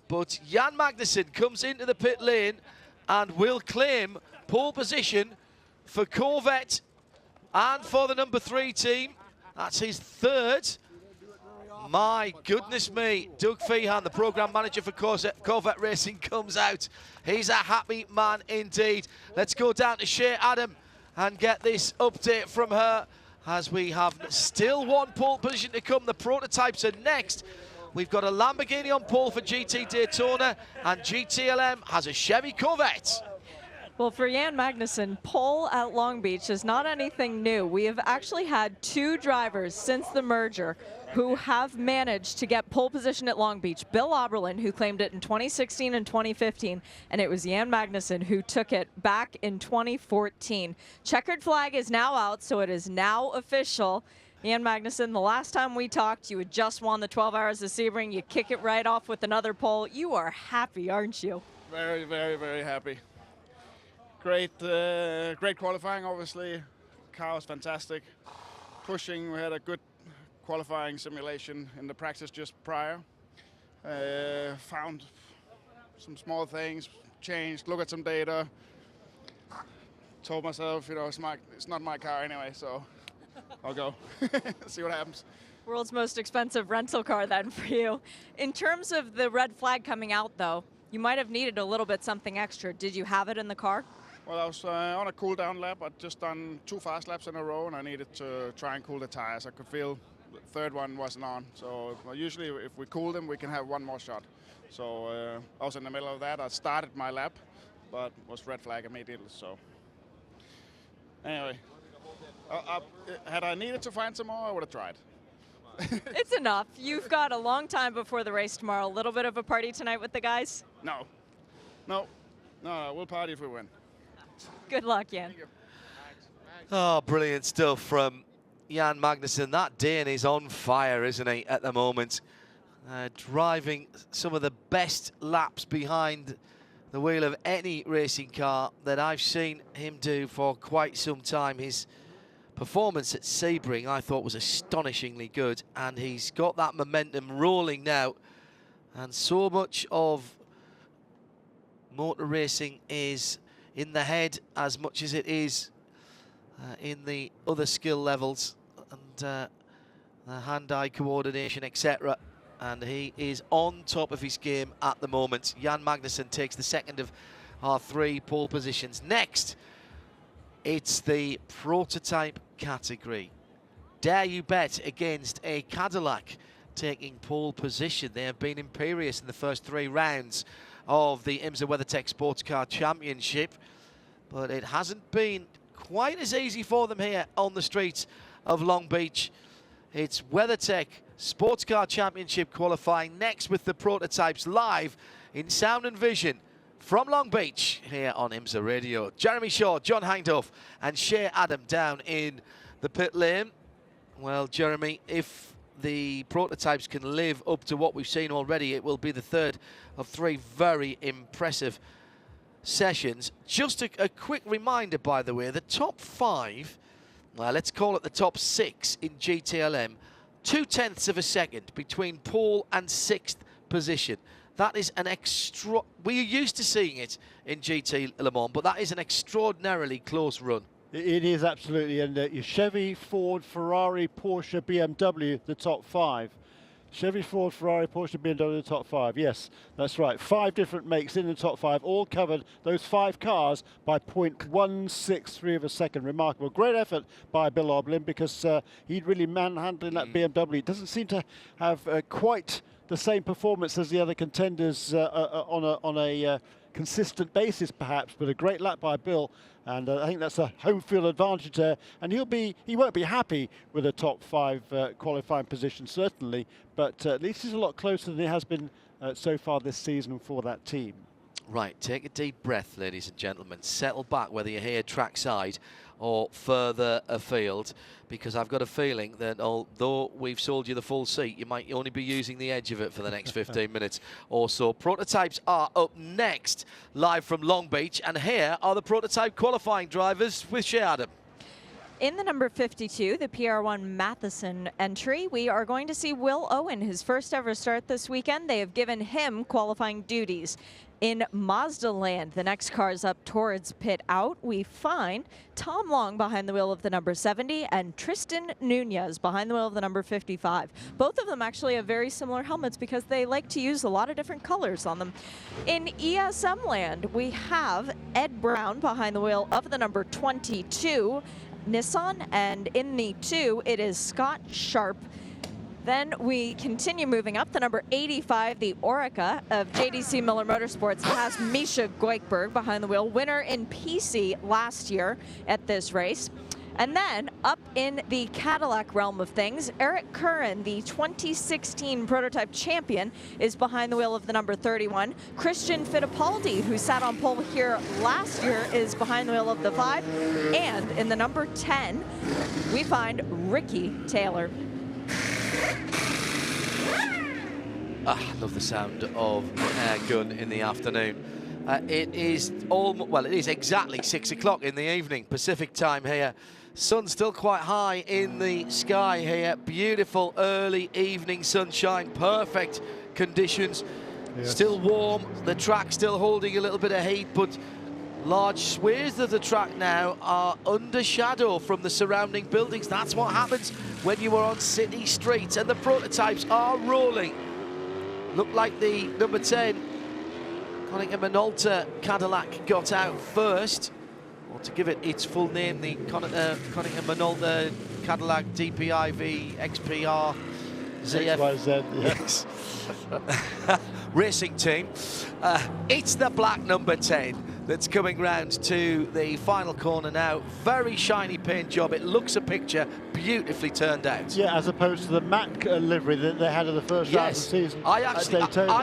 But Jan Magnussen comes into the pit lane and will claim pole position for Corvette and for the number 3 team. That's his 3rd. My goodness me. Doug Feehan, the program manager for Corvette Racing, comes out. He's a happy man indeed. Let's go down to Shea Adam and get this update from her as we have still one pole position to come. The prototypes are next. We've got a Lamborghini on pole for GT Daytona, and GTLM has a Chevy Corvette. Well, for Jan Magnussen, pole at Long Beach is not anything new. We have actually had 2 drivers since the merger who have managed to get pole position at Long Beach. Bill Oberlin, who claimed it in 2016 and 2015, and it was Jan Magnussen who took it back in 2014. Checkered flag is now out, so it is now official. Jan Magnussen, the last time we talked, you had just won the 12 Hours of Sebring. You kick it right off with another pole. You are happy, aren't you? Very, very, very happy. Great qualifying, obviously. Car was fantastic. Pushing, we had a good qualifying simulation in the practice just prior. Found some small things, changed, look at some data. Told myself, you know, it's not my car anyway, so I'll go. See what happens. World's most expensive rental car then for you. In terms of the red flag coming out, though, you might have needed a little bit something extra. Did you have it in the car? Well, I was on a cool down lap. I'd just done 2 fast laps in a row, and I needed to try and cool the tires. I could feel the third one wasn't on. So usually if we cool them, we can have one more shot. So I was in the middle of that. I started my lap, but was red flag immediately. So anyway, had I needed to find some more, I would have tried. It's enough. You've got a long time before the race tomorrow. A little bit of a party tonight with the guys? No, we'll party if we win. Good luck, Jan. Oh, brilliant stuff from Jan Magnussen. That Dane is on fire, isn't he, at the moment? Driving some of the best laps behind the wheel of any racing car that I've seen him do for quite some time. His performance at Sebring, I thought, was astonishingly good, and he's got that momentum rolling now. And so much of motor racing is in the head as much as it is in the other skill levels and the hand-eye coordination, etc. And he is on top of his game at the moment. Jan Magnussen takes the second of our 3 pole positions. Next, it's the prototype category. Dare you bet against a Cadillac taking pole position? They have been imperious in the first 3 rounds of the IMSA WeatherTech Sports Car Championship, but it hasn't been quite as easy for them here on the streets of Long Beach. It's WeatherTech Sports Car Championship qualifying next with the prototypes live in sound and vision from Long Beach here on IMSA Radio. Jeremy Shaw, John Hindhoff and Shea Adam down in the pit lane. Well, Jeremy, if the prototypes can live up to what we've seen already, it will be the third of 3 very impressive sessions. Just a quick reminder, by the way, the top 5, well, let's call it the top 6 in GTLM, 0.2 of a second between pole and 6th position. That is an we're used to seeing it in GT Le Mans, but that is an extraordinarily close run. It is absolutely, and your Chevy, Ford, Ferrari, Porsche, BMW, the top 5. Chevy, Ford, Ferrari, Porsche, BMW, the top 5. Yes, that's right. 5 different makes in the top 5, all covered, those 5 cars, by 0.163 of a second. Remarkable. Great effort by Bill Oberlin, because he'd really manhandling that BMW. It doesn't seem to have quite the same performance as the other contenders on a consistent basis, perhaps, but a great lap by Bill. And I think that's a home field advantage there. And he won't be happy with a top 5 qualifying position, certainly, but at least he's a lot closer than he has been so far this season for that team. Right, take a deep breath, ladies and gentlemen. Settle back, whether you're here trackside or further afield, because I've got a feeling that although we've sold you the full seat, you might only be using the edge of it for the next 15 minutes or so. Prototypes are up next, live from Long Beach, and here are the prototype qualifying drivers with Shea Adam. In the number 52, the PR1 Matheson entry, we are going to see Will Owen, his first ever start this weekend. They have given him qualifying duties. In Mazda land, the next cars up towards pit out, we find Tom Long behind the wheel of the number 70 and Tristan Nunez behind the wheel of the number 55. Both of them actually have very similar helmets because they like to use a lot of different colors on them. In ESM land, we have Ed Brown behind the wheel of the number 22 Nissan, and in the 2, it is Scott Sharp. Then we continue moving up. The number 85, the Orica of JDC Miller Motorsports, has Misha Goikberg behind the wheel, winner in PC last year at this race. And then up in the Cadillac realm of things, Eric Curran, the 2016 prototype champion, is behind the wheel of the number 31. Christian Fittipaldi, who sat on pole here last year, is behind the wheel of the 5. And in the number 10, we find Ricky Taylor. I love the sound of air gun in the afternoon. It is exactly 6 o'clock in the evening, Pacific time here. Sun's still quite high in the sky here. Beautiful early evening sunshine, perfect conditions. Yes. Still warm, the track still holding a little bit of heat, but large swathes of the track now are under shadow from the surrounding buildings. That's what happens when you are on city streets, and the prototypes are rolling. Look like the number 10, Konica Minolta Cadillac, got out first. Or to give it its full name, the Konica Minolta Cadillac DPIV XPR ZF yes. racing team. It's the black number 10 that's coming round to the final corner now. Very shiny paint job. It looks a picture, beautifully turned out. Yeah, as opposed to the matte livery that they had in the first round of the season. I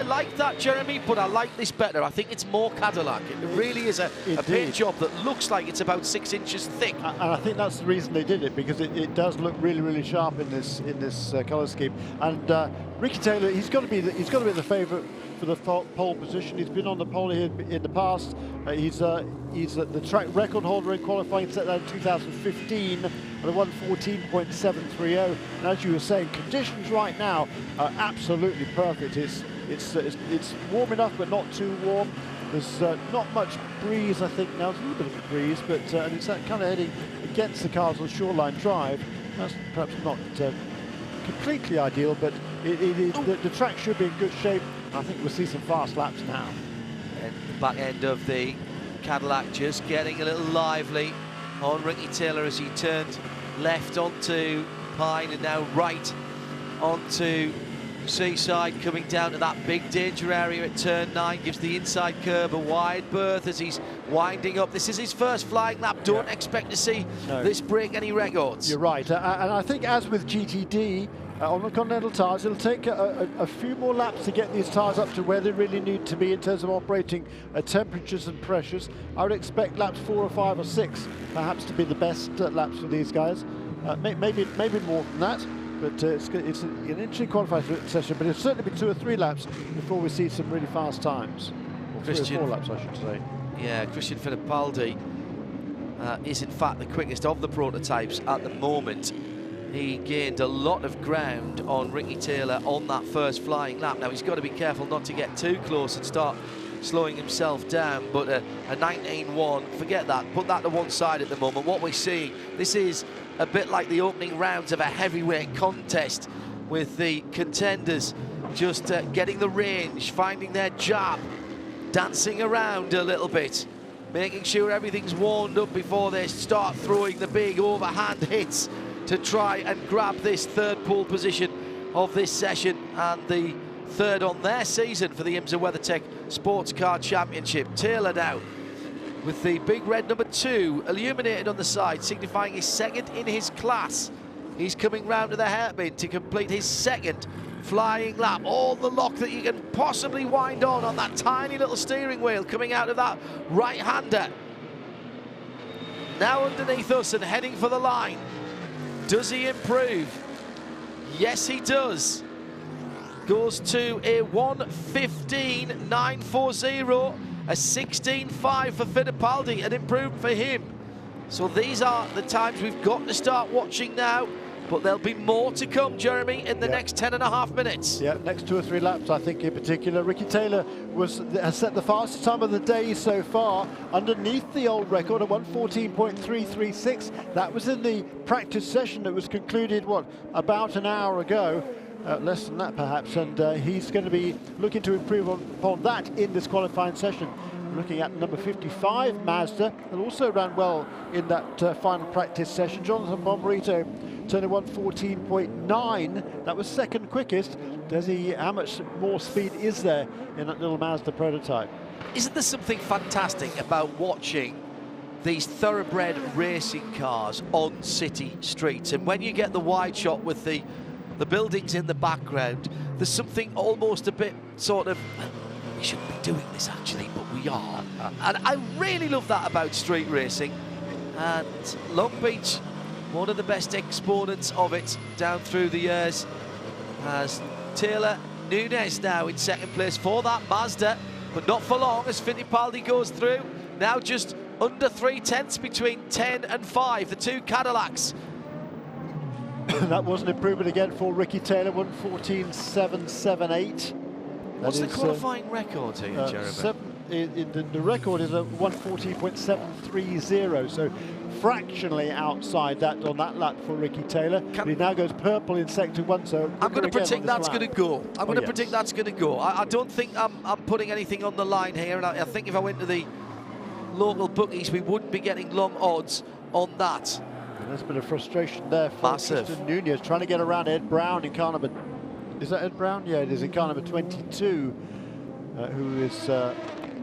like that, Jeremy, but I like this better. I think it's more Cadillac. It really is a paint job that looks like it's about 6 inches thick. And I think that's the reason they did it, because it does look really, really sharp in this colour scheme. And Ricky Taylor, he's got to be the favourite for the pole position. He's been on the pole here in the past. He's the track record holder in qualifying, set that in 2015 at a 1:14.730. And as you were saying, conditions right now are absolutely perfect. It's warm enough, but not too warm. There's not much breeze, I think now. There's a little bit of a breeze, but and it's kind of heading against the cars on Shoreline Drive. That's perhaps not completely ideal, but the track should be in good shape. I think we'll see some fast laps now. And the back end of the Cadillac just getting a little lively on Ricky Taylor as he turned left onto Pine and now right onto Seaside, coming down to that big danger area at turn 9, gives the inside curve a wide berth as he's winding up. This is his first flying lap. Don't expect to see this break any records. You're right, and I think as with GTD, on the Continental tyres, it'll take a few more laps to get these tyres up to where they really need to be in terms of operating temperatures and pressures. I would expect laps 4 or 5 or 6 perhaps to be the best laps for these guys. Maybe more than that, but it's an interesting qualifying session, but it'll certainly be 2 or 3 laps before we see some really fast times. Or 3 or 4 laps, I should say. Yeah, Christian Fittipaldi is in fact the quickest of the prototypes at the moment. He gained a lot of ground on Ricky Taylor on that first flying lap. Now he's got to be careful not to get too close and start slowing himself down, but a 19.1, forget that, put that to one side at the moment. What we're seeing, this is a bit like the opening rounds of a heavyweight contest, with the contenders just getting the range, finding their jab, dancing around a little bit, making sure everything's warmed up before they start throwing the big overhand hits to try and grab this third pole position of this session, and the third on their season for the IMSA WeatherTech Sports Car Championship. Taylor now with the big red number 2 illuminated on the side, signifying his second in his class. He's coming round to the hairpin to complete his second flying lap. All the lock that you can possibly wind on that tiny little steering wheel coming out of that right-hander. Now underneath us and heading for the line. Does he improve? Yes, he does. Goes to a 1:15.940, a 16.5 for Fittipaldi, an improvement for him. So these are the times we've got to start watching now, but there'll be more to come, Jeremy, in the next 10.5 minutes. Yeah, next 2 or 3 laps, I think, in particular. Ricky Taylor has set the fastest time of the day so far, underneath the old record, a 1:14.336. That was in the practice session that was concluded, about an hour ago. Less than that, perhaps, and he's going to be looking to improve upon that in this qualifying session. Looking at number 55, Mazda, that also ran well in that final practice session. Jonathan Bomberito turned a 1:14.9. That was second quickest. How much more speed is there in that little Mazda prototype? Isn't there something fantastic about watching these thoroughbred racing cars on city streets? And when you get the wide shot with the buildings in the background, there's something almost a bit sort of, we shouldn't be doing this actually, but we are. And I really love that about street racing. And Long Beach, one of the best exponents of it down through the years, has Taylor Nunes now in second place for that Mazda, but not for long as Fittipaldi goes through. Now just under 3/10 between 10 and 5, the two Cadillacs. That was an improvement again for Ricky Taylor, 1:14.778. What's the qualifying record here, Jeremy? The record is a 1:14.730, so fractionally outside that on that lap for Ricky Taylor. He now goes purple in sector 1, so I'm going to predict that's going to go. I'm going to predict that's going to go. I don't think I'm putting anything on the line here, and I think if I went to the local bookies, we wouldn't be getting long odds on that. And there's been a frustration there for Tristan Nunez, trying to get around Ed Brown in car number... Is that Ed Brown? Yeah, it is in car number 22, who is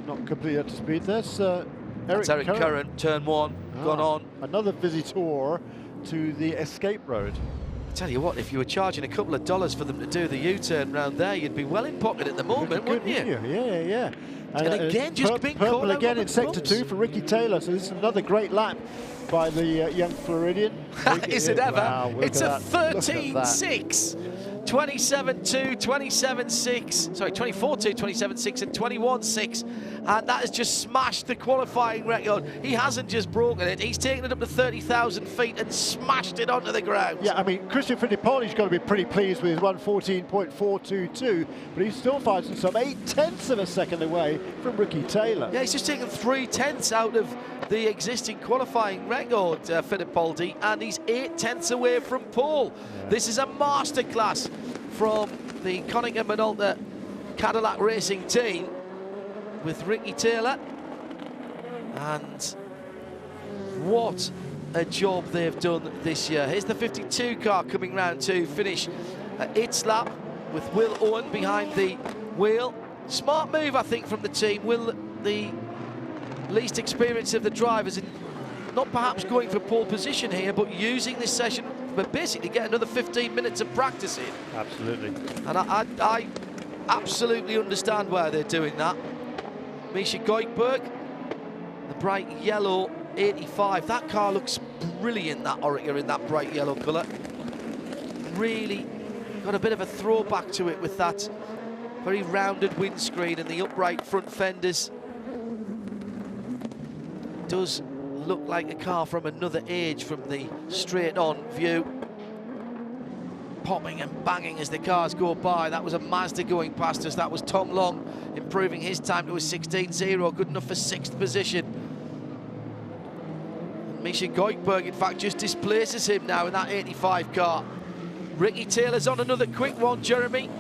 not completely up to speed. There's Eric Curran, turn 1, gone on. Another visitor to the escape road. I tell you what, if you were charging a couple of dollars for them to do the U-turn round there, you'd be well in pocket at the moment, wouldn't you? Yeah. And again, just being purple again in sector 2 for Ricky Taylor, so this is another great lap by the young Floridian. Is it ever? Wow, it's a 13.6. 27.2, 27.6, sorry, 24.2, 27.6 and 21.6, and that has just smashed the qualifying record. He hasn't just broken it, he's taken it up to 30,000 feet and smashed it onto the ground. Yeah, I mean, Christian Fittipaldi's got to be pretty pleased with his 1:14.422, but he still finds himself 0.8 of a second away from Ricky Taylor. Yeah, he's just taken 0.3 out of the existing qualifying record, Fittipaldi, and he's 0.8 away from pole. Yeah. This is a masterclass from the Konica Minolta Cadillac Racing team with Ricky Taylor, and what a job they've done this year. Here's the 52 car coming round to finish its lap with Will Owen behind the wheel. Smart move, I think, from the team. Will, the least experienced of the drivers, and not perhaps going for pole position here, but using this session, but basically get another 15 minutes of practice in. Absolutely. And I absolutely understand why they're doing that. Misha Goikberg, the bright yellow 85. That car looks brilliant, that Oreca, in that bright yellow colour. Really got a bit of a throwback to it with that very rounded windscreen and the upright front fenders. Does look like a car from another age from the straight-on view. Popping and banging as the cars go by. That was a Mazda going past us. That was Tom Long improving his time to a 16.0, good enough for 6th position. And Misha Goikberg, in fact, just displaces him now in that 85 car. Ricky Taylor's on another quick one, Jeremy,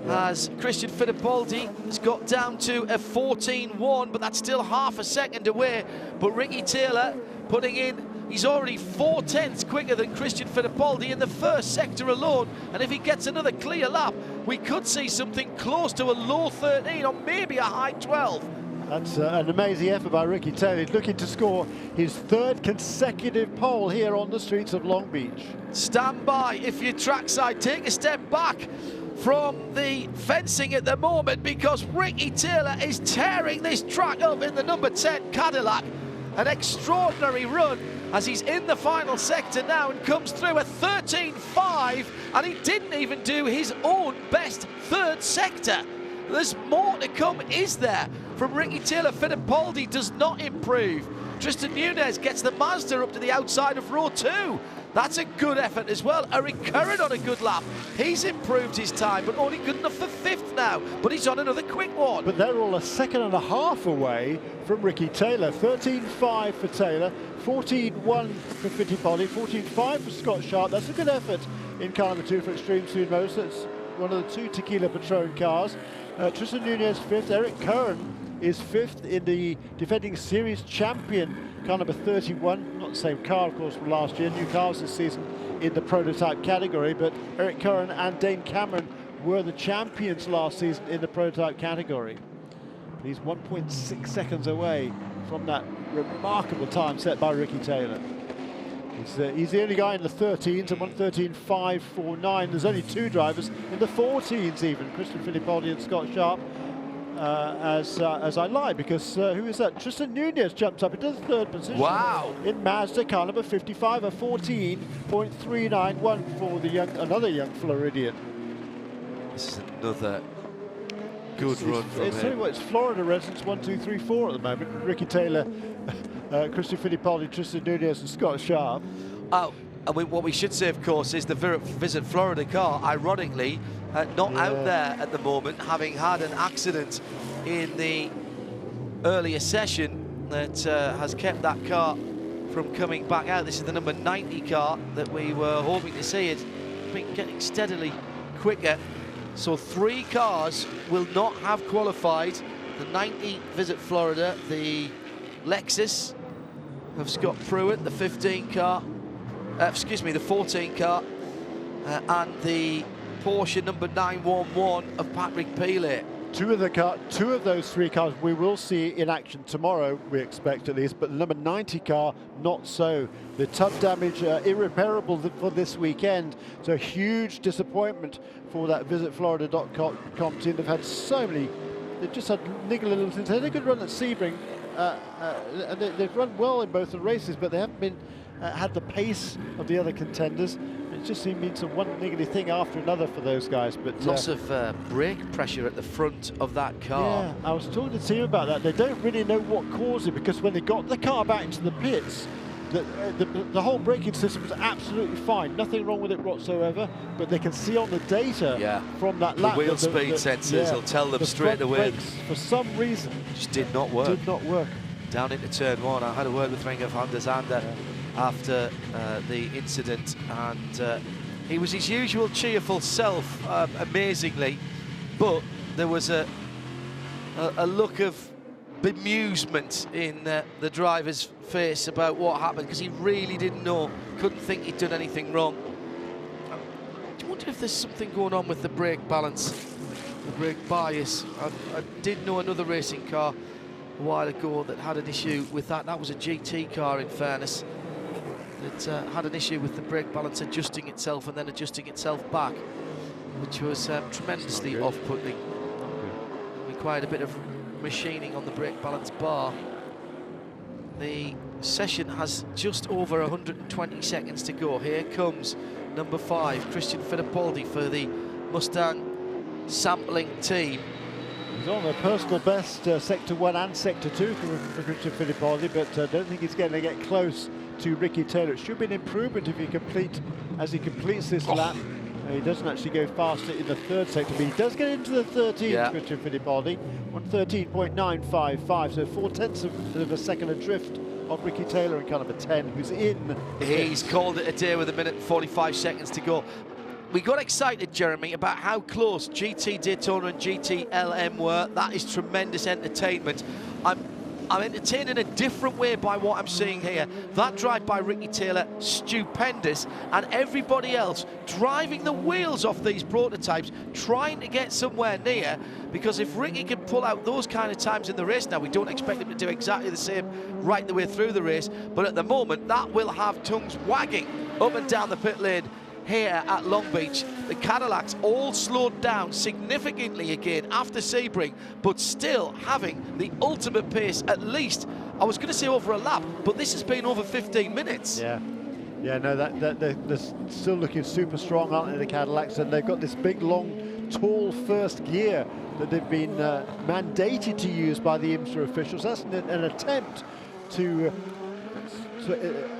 as Christian Fittipaldi has got down to a 14.1, but that's still half a second away. But Ricky Taylor putting in, he's already 0.4 quicker than Christian Fittipaldi in the first sector alone, and if he gets another clear lap, we could see something close to a low 13 or maybe a high 12. That's an amazing effort by Ricky Taylor. He's looking to score his 3rd consecutive pole here on the streets of Long Beach. Stand by if you're trackside, take a step back from the fencing at the moment, because Ricky Taylor is tearing this track up in the number 10 Cadillac. An extraordinary run as he's in the final sector now and comes through a 13.5, and he didn't even do his own best 3rd sector. There's more to come, is there, from Ricky Taylor? Fittipaldi does not improve. Tristan Nunez gets the Mazda up to the outside of row 2. That's a good effort as well. Eric Curran on a good lap. He's improved his time, but only good enough for 5th now. But he's on another quick one. But they're all a second and a half away from Ricky Taylor. 13.5 for Taylor, 14.1 for Fittipaldi, 14.5 for Scott Sharp. That's a good effort in car number 2 for Extreme Speed Motors. That's one of the 2 Tequila Patron cars. Tristan Nunez 5th, Eric Curran is 5th in the defending series champion, car number 31. Not the same car, of course, from last year. New cars this season in the prototype category, but Eric Curran and Dane Cameron were the champions last season in the prototype category. But he's 1.6 seconds away from that remarkable time set by Ricky Taylor. He's the only guy in the 13s, and 1:13.549. There's only 2 drivers in the 14s even, Christian Fittipaldi and Scott Sharp. As I lie, because who is that? Tristan Nunez jumps up into the 3rd position. Wow! In Mazda car number 55, a 14.391 for the another young Floridian. This is another good run from him. It's Florida residents 1, 2, 3, 4 at the moment. Ricky Taylor, Christian Fittipaldi, Tristan Nunez, and Scott Sharp. Oh, and what we should say, of course, is the Visit Florida car, ironically, not out there at the moment, having had an accident in the earlier session that has kept that car from coming back out. This is the number 90 car that we were hoping to see. It's been getting steadily quicker. So 3 cars will not have qualified. The 90 Visit Florida, the Lexus of Scott Pruitt, the 15 car, the 14 car, and the Porsche number 911 of Patrick Pilet. Two of those 3 cars we will see in action tomorrow, we expect at least, but the number 90 car, not so. The tub damage, irreparable for this weekend, so huge disappointment for that VisitFlorida.com team. They've had so many, they've just had niggling little things. They had a good run at Sebring, and they've run well in both the races, but they haven't been had the pace of the other contenders. It just been some one niggly thing after another for those guys. But lots of brake pressure at the front of that car. Yeah, I was talking to the team about that. They don't really know what caused it, because when they got the car back into the pits, the whole braking system was absolutely fine. Nothing wrong with it whatsoever, but they can see on the data from that lap. The wheel speed sensors will tell them straight away. For some reason, just did not work. Did not work. Down into turn 1, I had a word with Renger van der Zande after the incident, and he was his usual cheerful self, amazingly, but there was a look of bemusement in the driver's face about what happened, because he really didn't know, couldn't think he'd done anything wrong. I wonder if there's something going on with the brake balance, the brake bias. I did know another racing car a while ago that had an issue with that. That was a GT car, in fairness. It had an issue with the brake balance adjusting itself and then adjusting itself back, which was tremendously off-putting. Required a bit of machining on the brake balance bar. The session has just over 120 seconds to go. Here comes number 5, Christian Fittipaldi, for the Mustang sampling team. He's on a personal best, Sector 1 and Sector 2 for Christian Fittipaldi, but I don't think he's going to get close to Ricky Taylor. It should be an improvement if he completes this lap. He doesn't actually go faster in the 3rd sector, but he does get into the 13th, Christian Fittipaldi, 1:13.955, so 4/10 of a second adrift of Ricky Taylor in car number 10, who's in. He's called it a day with 1:45 seconds to go. We got excited, Jeremy, about how close GT Daytona and GTLM were. That is tremendous entertainment. I'm entertained in a different way by what I'm seeing here. That drive by Ricky Taylor, stupendous, and everybody else driving the wheels off these prototypes, trying to get somewhere near, because if Ricky can pull out those kind of times in the race, now we don't expect him to do exactly the same right the way through the race, but at the moment that will have tongues wagging up and down the pit lane here at Long Beach. The Cadillacs all slowed down significantly again after Sebring, but still having the ultimate pace, at least, I was going to say over a lap, but this has been over 15 minutes. Yeah, no, they're still looking super strong, aren't they, the Cadillacs, and they've got this big, long, tall first gear that they've been mandated to use by the IMSA officials. That's an attempt to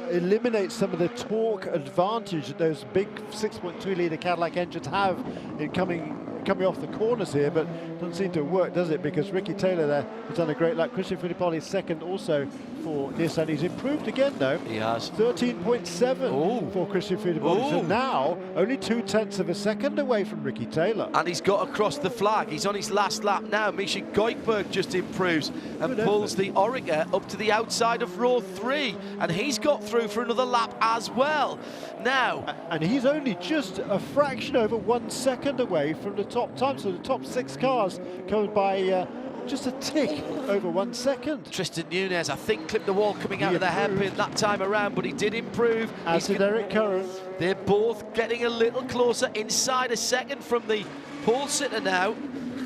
eliminate some of the torque advantage that those big 6.2-litre Cadillac engines have in coming off the corners here, but doesn't seem to work, does it? Because Ricky Taylor there has done a great lap. Christian Fittipaldi second, also for Nissan. He's improved again, though. He has. 13.7 for Christian Fittipaldi. So now only 0.2 of a second away from Ricky Taylor. And he's got across the flag. He's on his last lap now. Misha Goikberg just improves and pulls the Orica up to the outside of row 3. And he's got through for another lap as well. Now. And he's only just a fraction over 1 second away from the top time. So the top 6 cars covered by just a tick over 1 second. Tristan Nunez, I think, clipped the wall coming out of the hairpin that time around, but he did improve. As did Eric Curran. They're both getting a little closer, inside a second from the pole sitter now,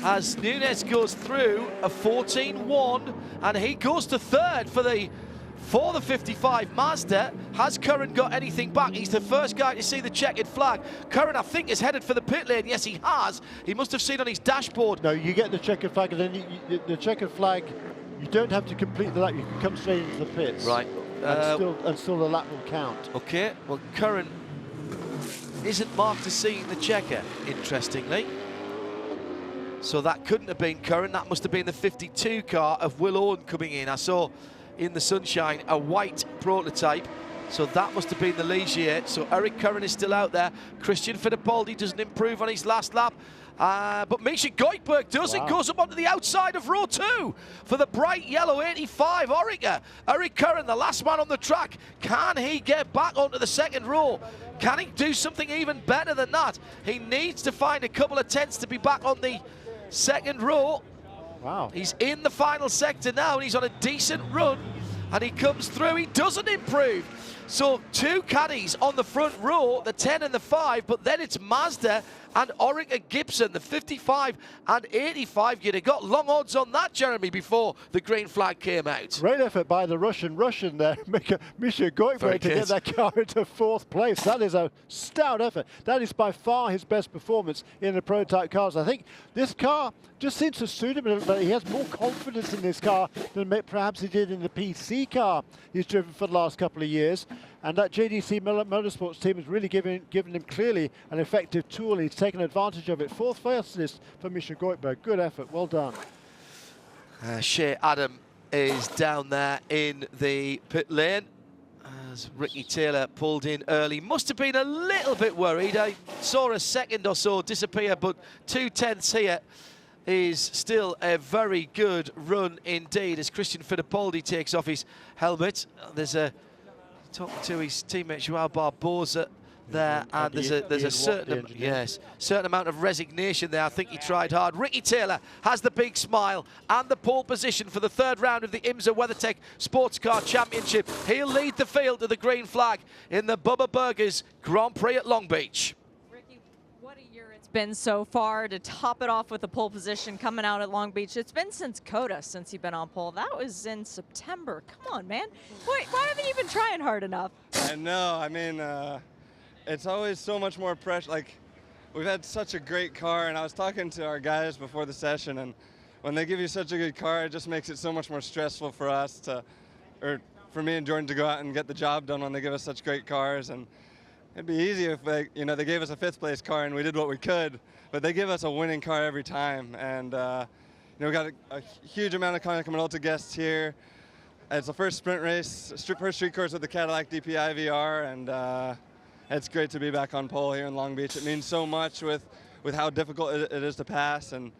as Nunez goes through a 14.1, and he goes to third for the 55 Mazda. Has Curran got anything back? He's the first guy to see the checkered flag. Curran, I think, is headed for the pit lane. Yes, he has. He must have seen on his dashboard. No, you get the checkered flag, and then the checkered flag, you don't have to complete the lap. You can come straight into the pits. Right. And still the lap will count. Okay, well, Curran isn't marked as seeing the checker, interestingly. So that couldn't have been Curran. That must have been the 52 car of Will Owen coming in. I saw in the sunshine a white prototype, so that must have been the Ligier. So Eric Curran is still out there. Christian Fittipaldi doesn't improve on his last lap, but Misha Goikberg does. It goes up onto the outside of row 2 for the bright yellow 85 Orica. Eric Curran, the last man on the track, can he get back onto the second row? Can he do something even better than that? He needs to find a couple of tenths to be back on the second row. Wow. He's in the final sector now, and he's on a decent run, and he comes through. He doesn't improve. So 2 caddies on the front row, the 10 and the 5, but then it's Mazda and Orica Gibson, the 55 and 85. You'd have got long odds on that, Jeremy, before the green flag came out. Great effort by the Russian there, Misha Goikberg, to get that car into 4th place. That is a stout effort. That is by far his best performance in the prototype cars. I think this car just seems to suit him a little bit. He has more confidence in this car than perhaps he did in the PC car he's driven for the last couple of years. And that JDC Motorsports team has really given him clearly an effective tool. He's taken advantage of it. 4th fastest for Misha Goikberg. Good effort. Well done. Shea Adam is down there in the pit lane as Ricky Taylor pulled in early. Must have been a little bit worried. I saw a second or so disappear, but 2/10 here is still a very good run indeed as Christian Fittipaldi takes off his helmet. There's a talking to his teammate Joao Barbosa there, and there's a certain amount of resignation there. I think he tried hard. Ricky Taylor has the big smile and the pole position for the 3rd round of the IMSA WeatherTech Sports Car Championship. He'll lead the field to the green flag in the Bubba Burgers Grand Prix at Long Beach. Ricky, what a year it's been so far, to top it off with the pole position coming out at Long Beach. It's been since COTA since you've been on pole. That was in September. Come on, man. Why haven't you been trying hard enough? I know. I mean, it's always so much more pressure. Like, we've had such a great car, and I was talking to our guys before the session, and when they give you such a good car, it just makes it so much more stressful for us or for me and Jordan to go out and get the job done when they give us such great cars. And it'd be easy if they gave us a 5th place car and we did what we could, but they give us a winning car every time. And we got a huge amount of Continental guests here. It's the first sprint race, first street course with the Cadillac DPI VR, and it's great to be back on pole here in Long Beach. It means so much with how difficult it is to pass, and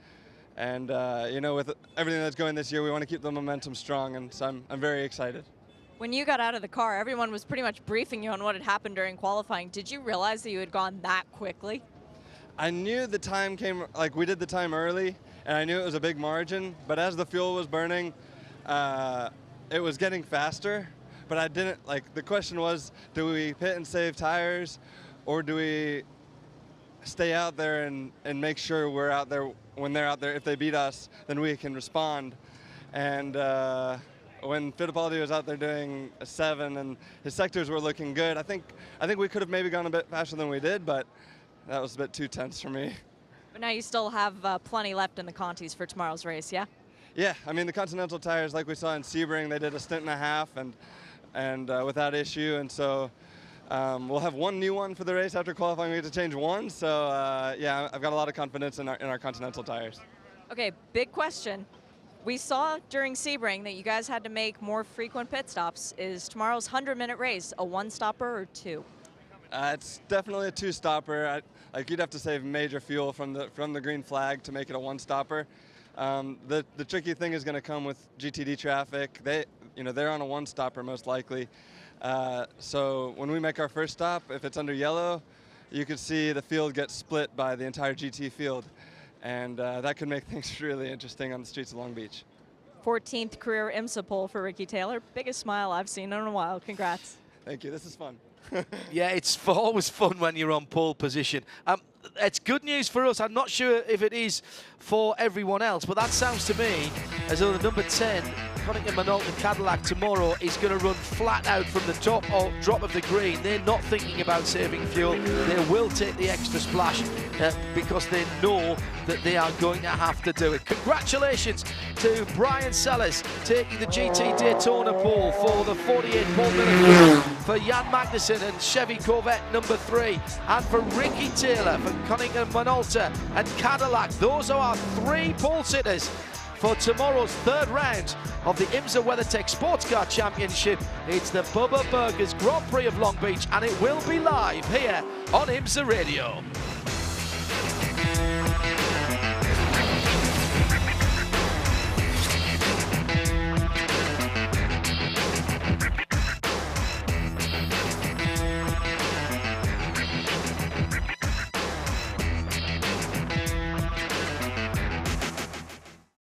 with everything that's going this year, we want to keep the momentum strong, and so I'm very excited. When you got out of the car, everyone was pretty much briefing you on what had happened during qualifying. Did you realize that you had gone that quickly? I knew the time came, like we did the time early, and I knew it was a big margin, but as the fuel was burning, it was getting faster. But I didn't, the question was, do we pit and save tires, or do we stay out there and make sure we're out there when they're out there? If they beat us, then we can respond. And when Fittipaldi was out there doing a 7 and his sectors were looking good, I think we could have maybe gone a bit faster than we did, but that was a bit too tense for me. But now you still have plenty left in the Contis for tomorrow's race, yeah? Yeah, I mean, the Continental tires, like we saw in Sebring, they did a stint and a half, and without issue, and so we'll have one new one for the race. After qualifying, we get to change one, so yeah, I've got a lot of confidence in our Continental tires. Okay, big question. We saw during Sebring that you guys had to make more frequent pit stops. Is tomorrow's 100-minute race a one-stopper or two? It's definitely a two-stopper. Like you'd have to save major fuel from the green flag to make it a one-stopper. The tricky thing is going to come with GTD traffic. They're on a one-stopper most likely. So when we make our first stop, if it's under yellow, you could see the field get split by the entire GT field. And that could make things really interesting on the streets of Long Beach. 14th career IMSA pole for Ricky Taylor. Biggest smile I've seen in a while. Congrats. Thank you. This is fun. Yeah, it's always fun when you're on pole position. It's good news for us. I'm not sure if it is for everyone else, but that sounds to me as though the number 10, Connington Minolta Cadillac, tomorrow is going to run flat out from the top or drop of the green. They're not thinking about saving fuel. They will take the extra splash because they know that they are going to have to do it. Congratulations to Brian Sellers taking the GT Daytona pole for the 48 pole minute for Jan Magnussen and Chevy Corvette number 3, and for Ricky Taylor for Connington Minolta and Cadillac. Those are our 3 pole sitters for tomorrow's 3rd round of the IMSA WeatherTech Sports Car Championship. It's the Bubba Burgers Grand Prix of Long Beach, and it will be live here on IMSA Radio.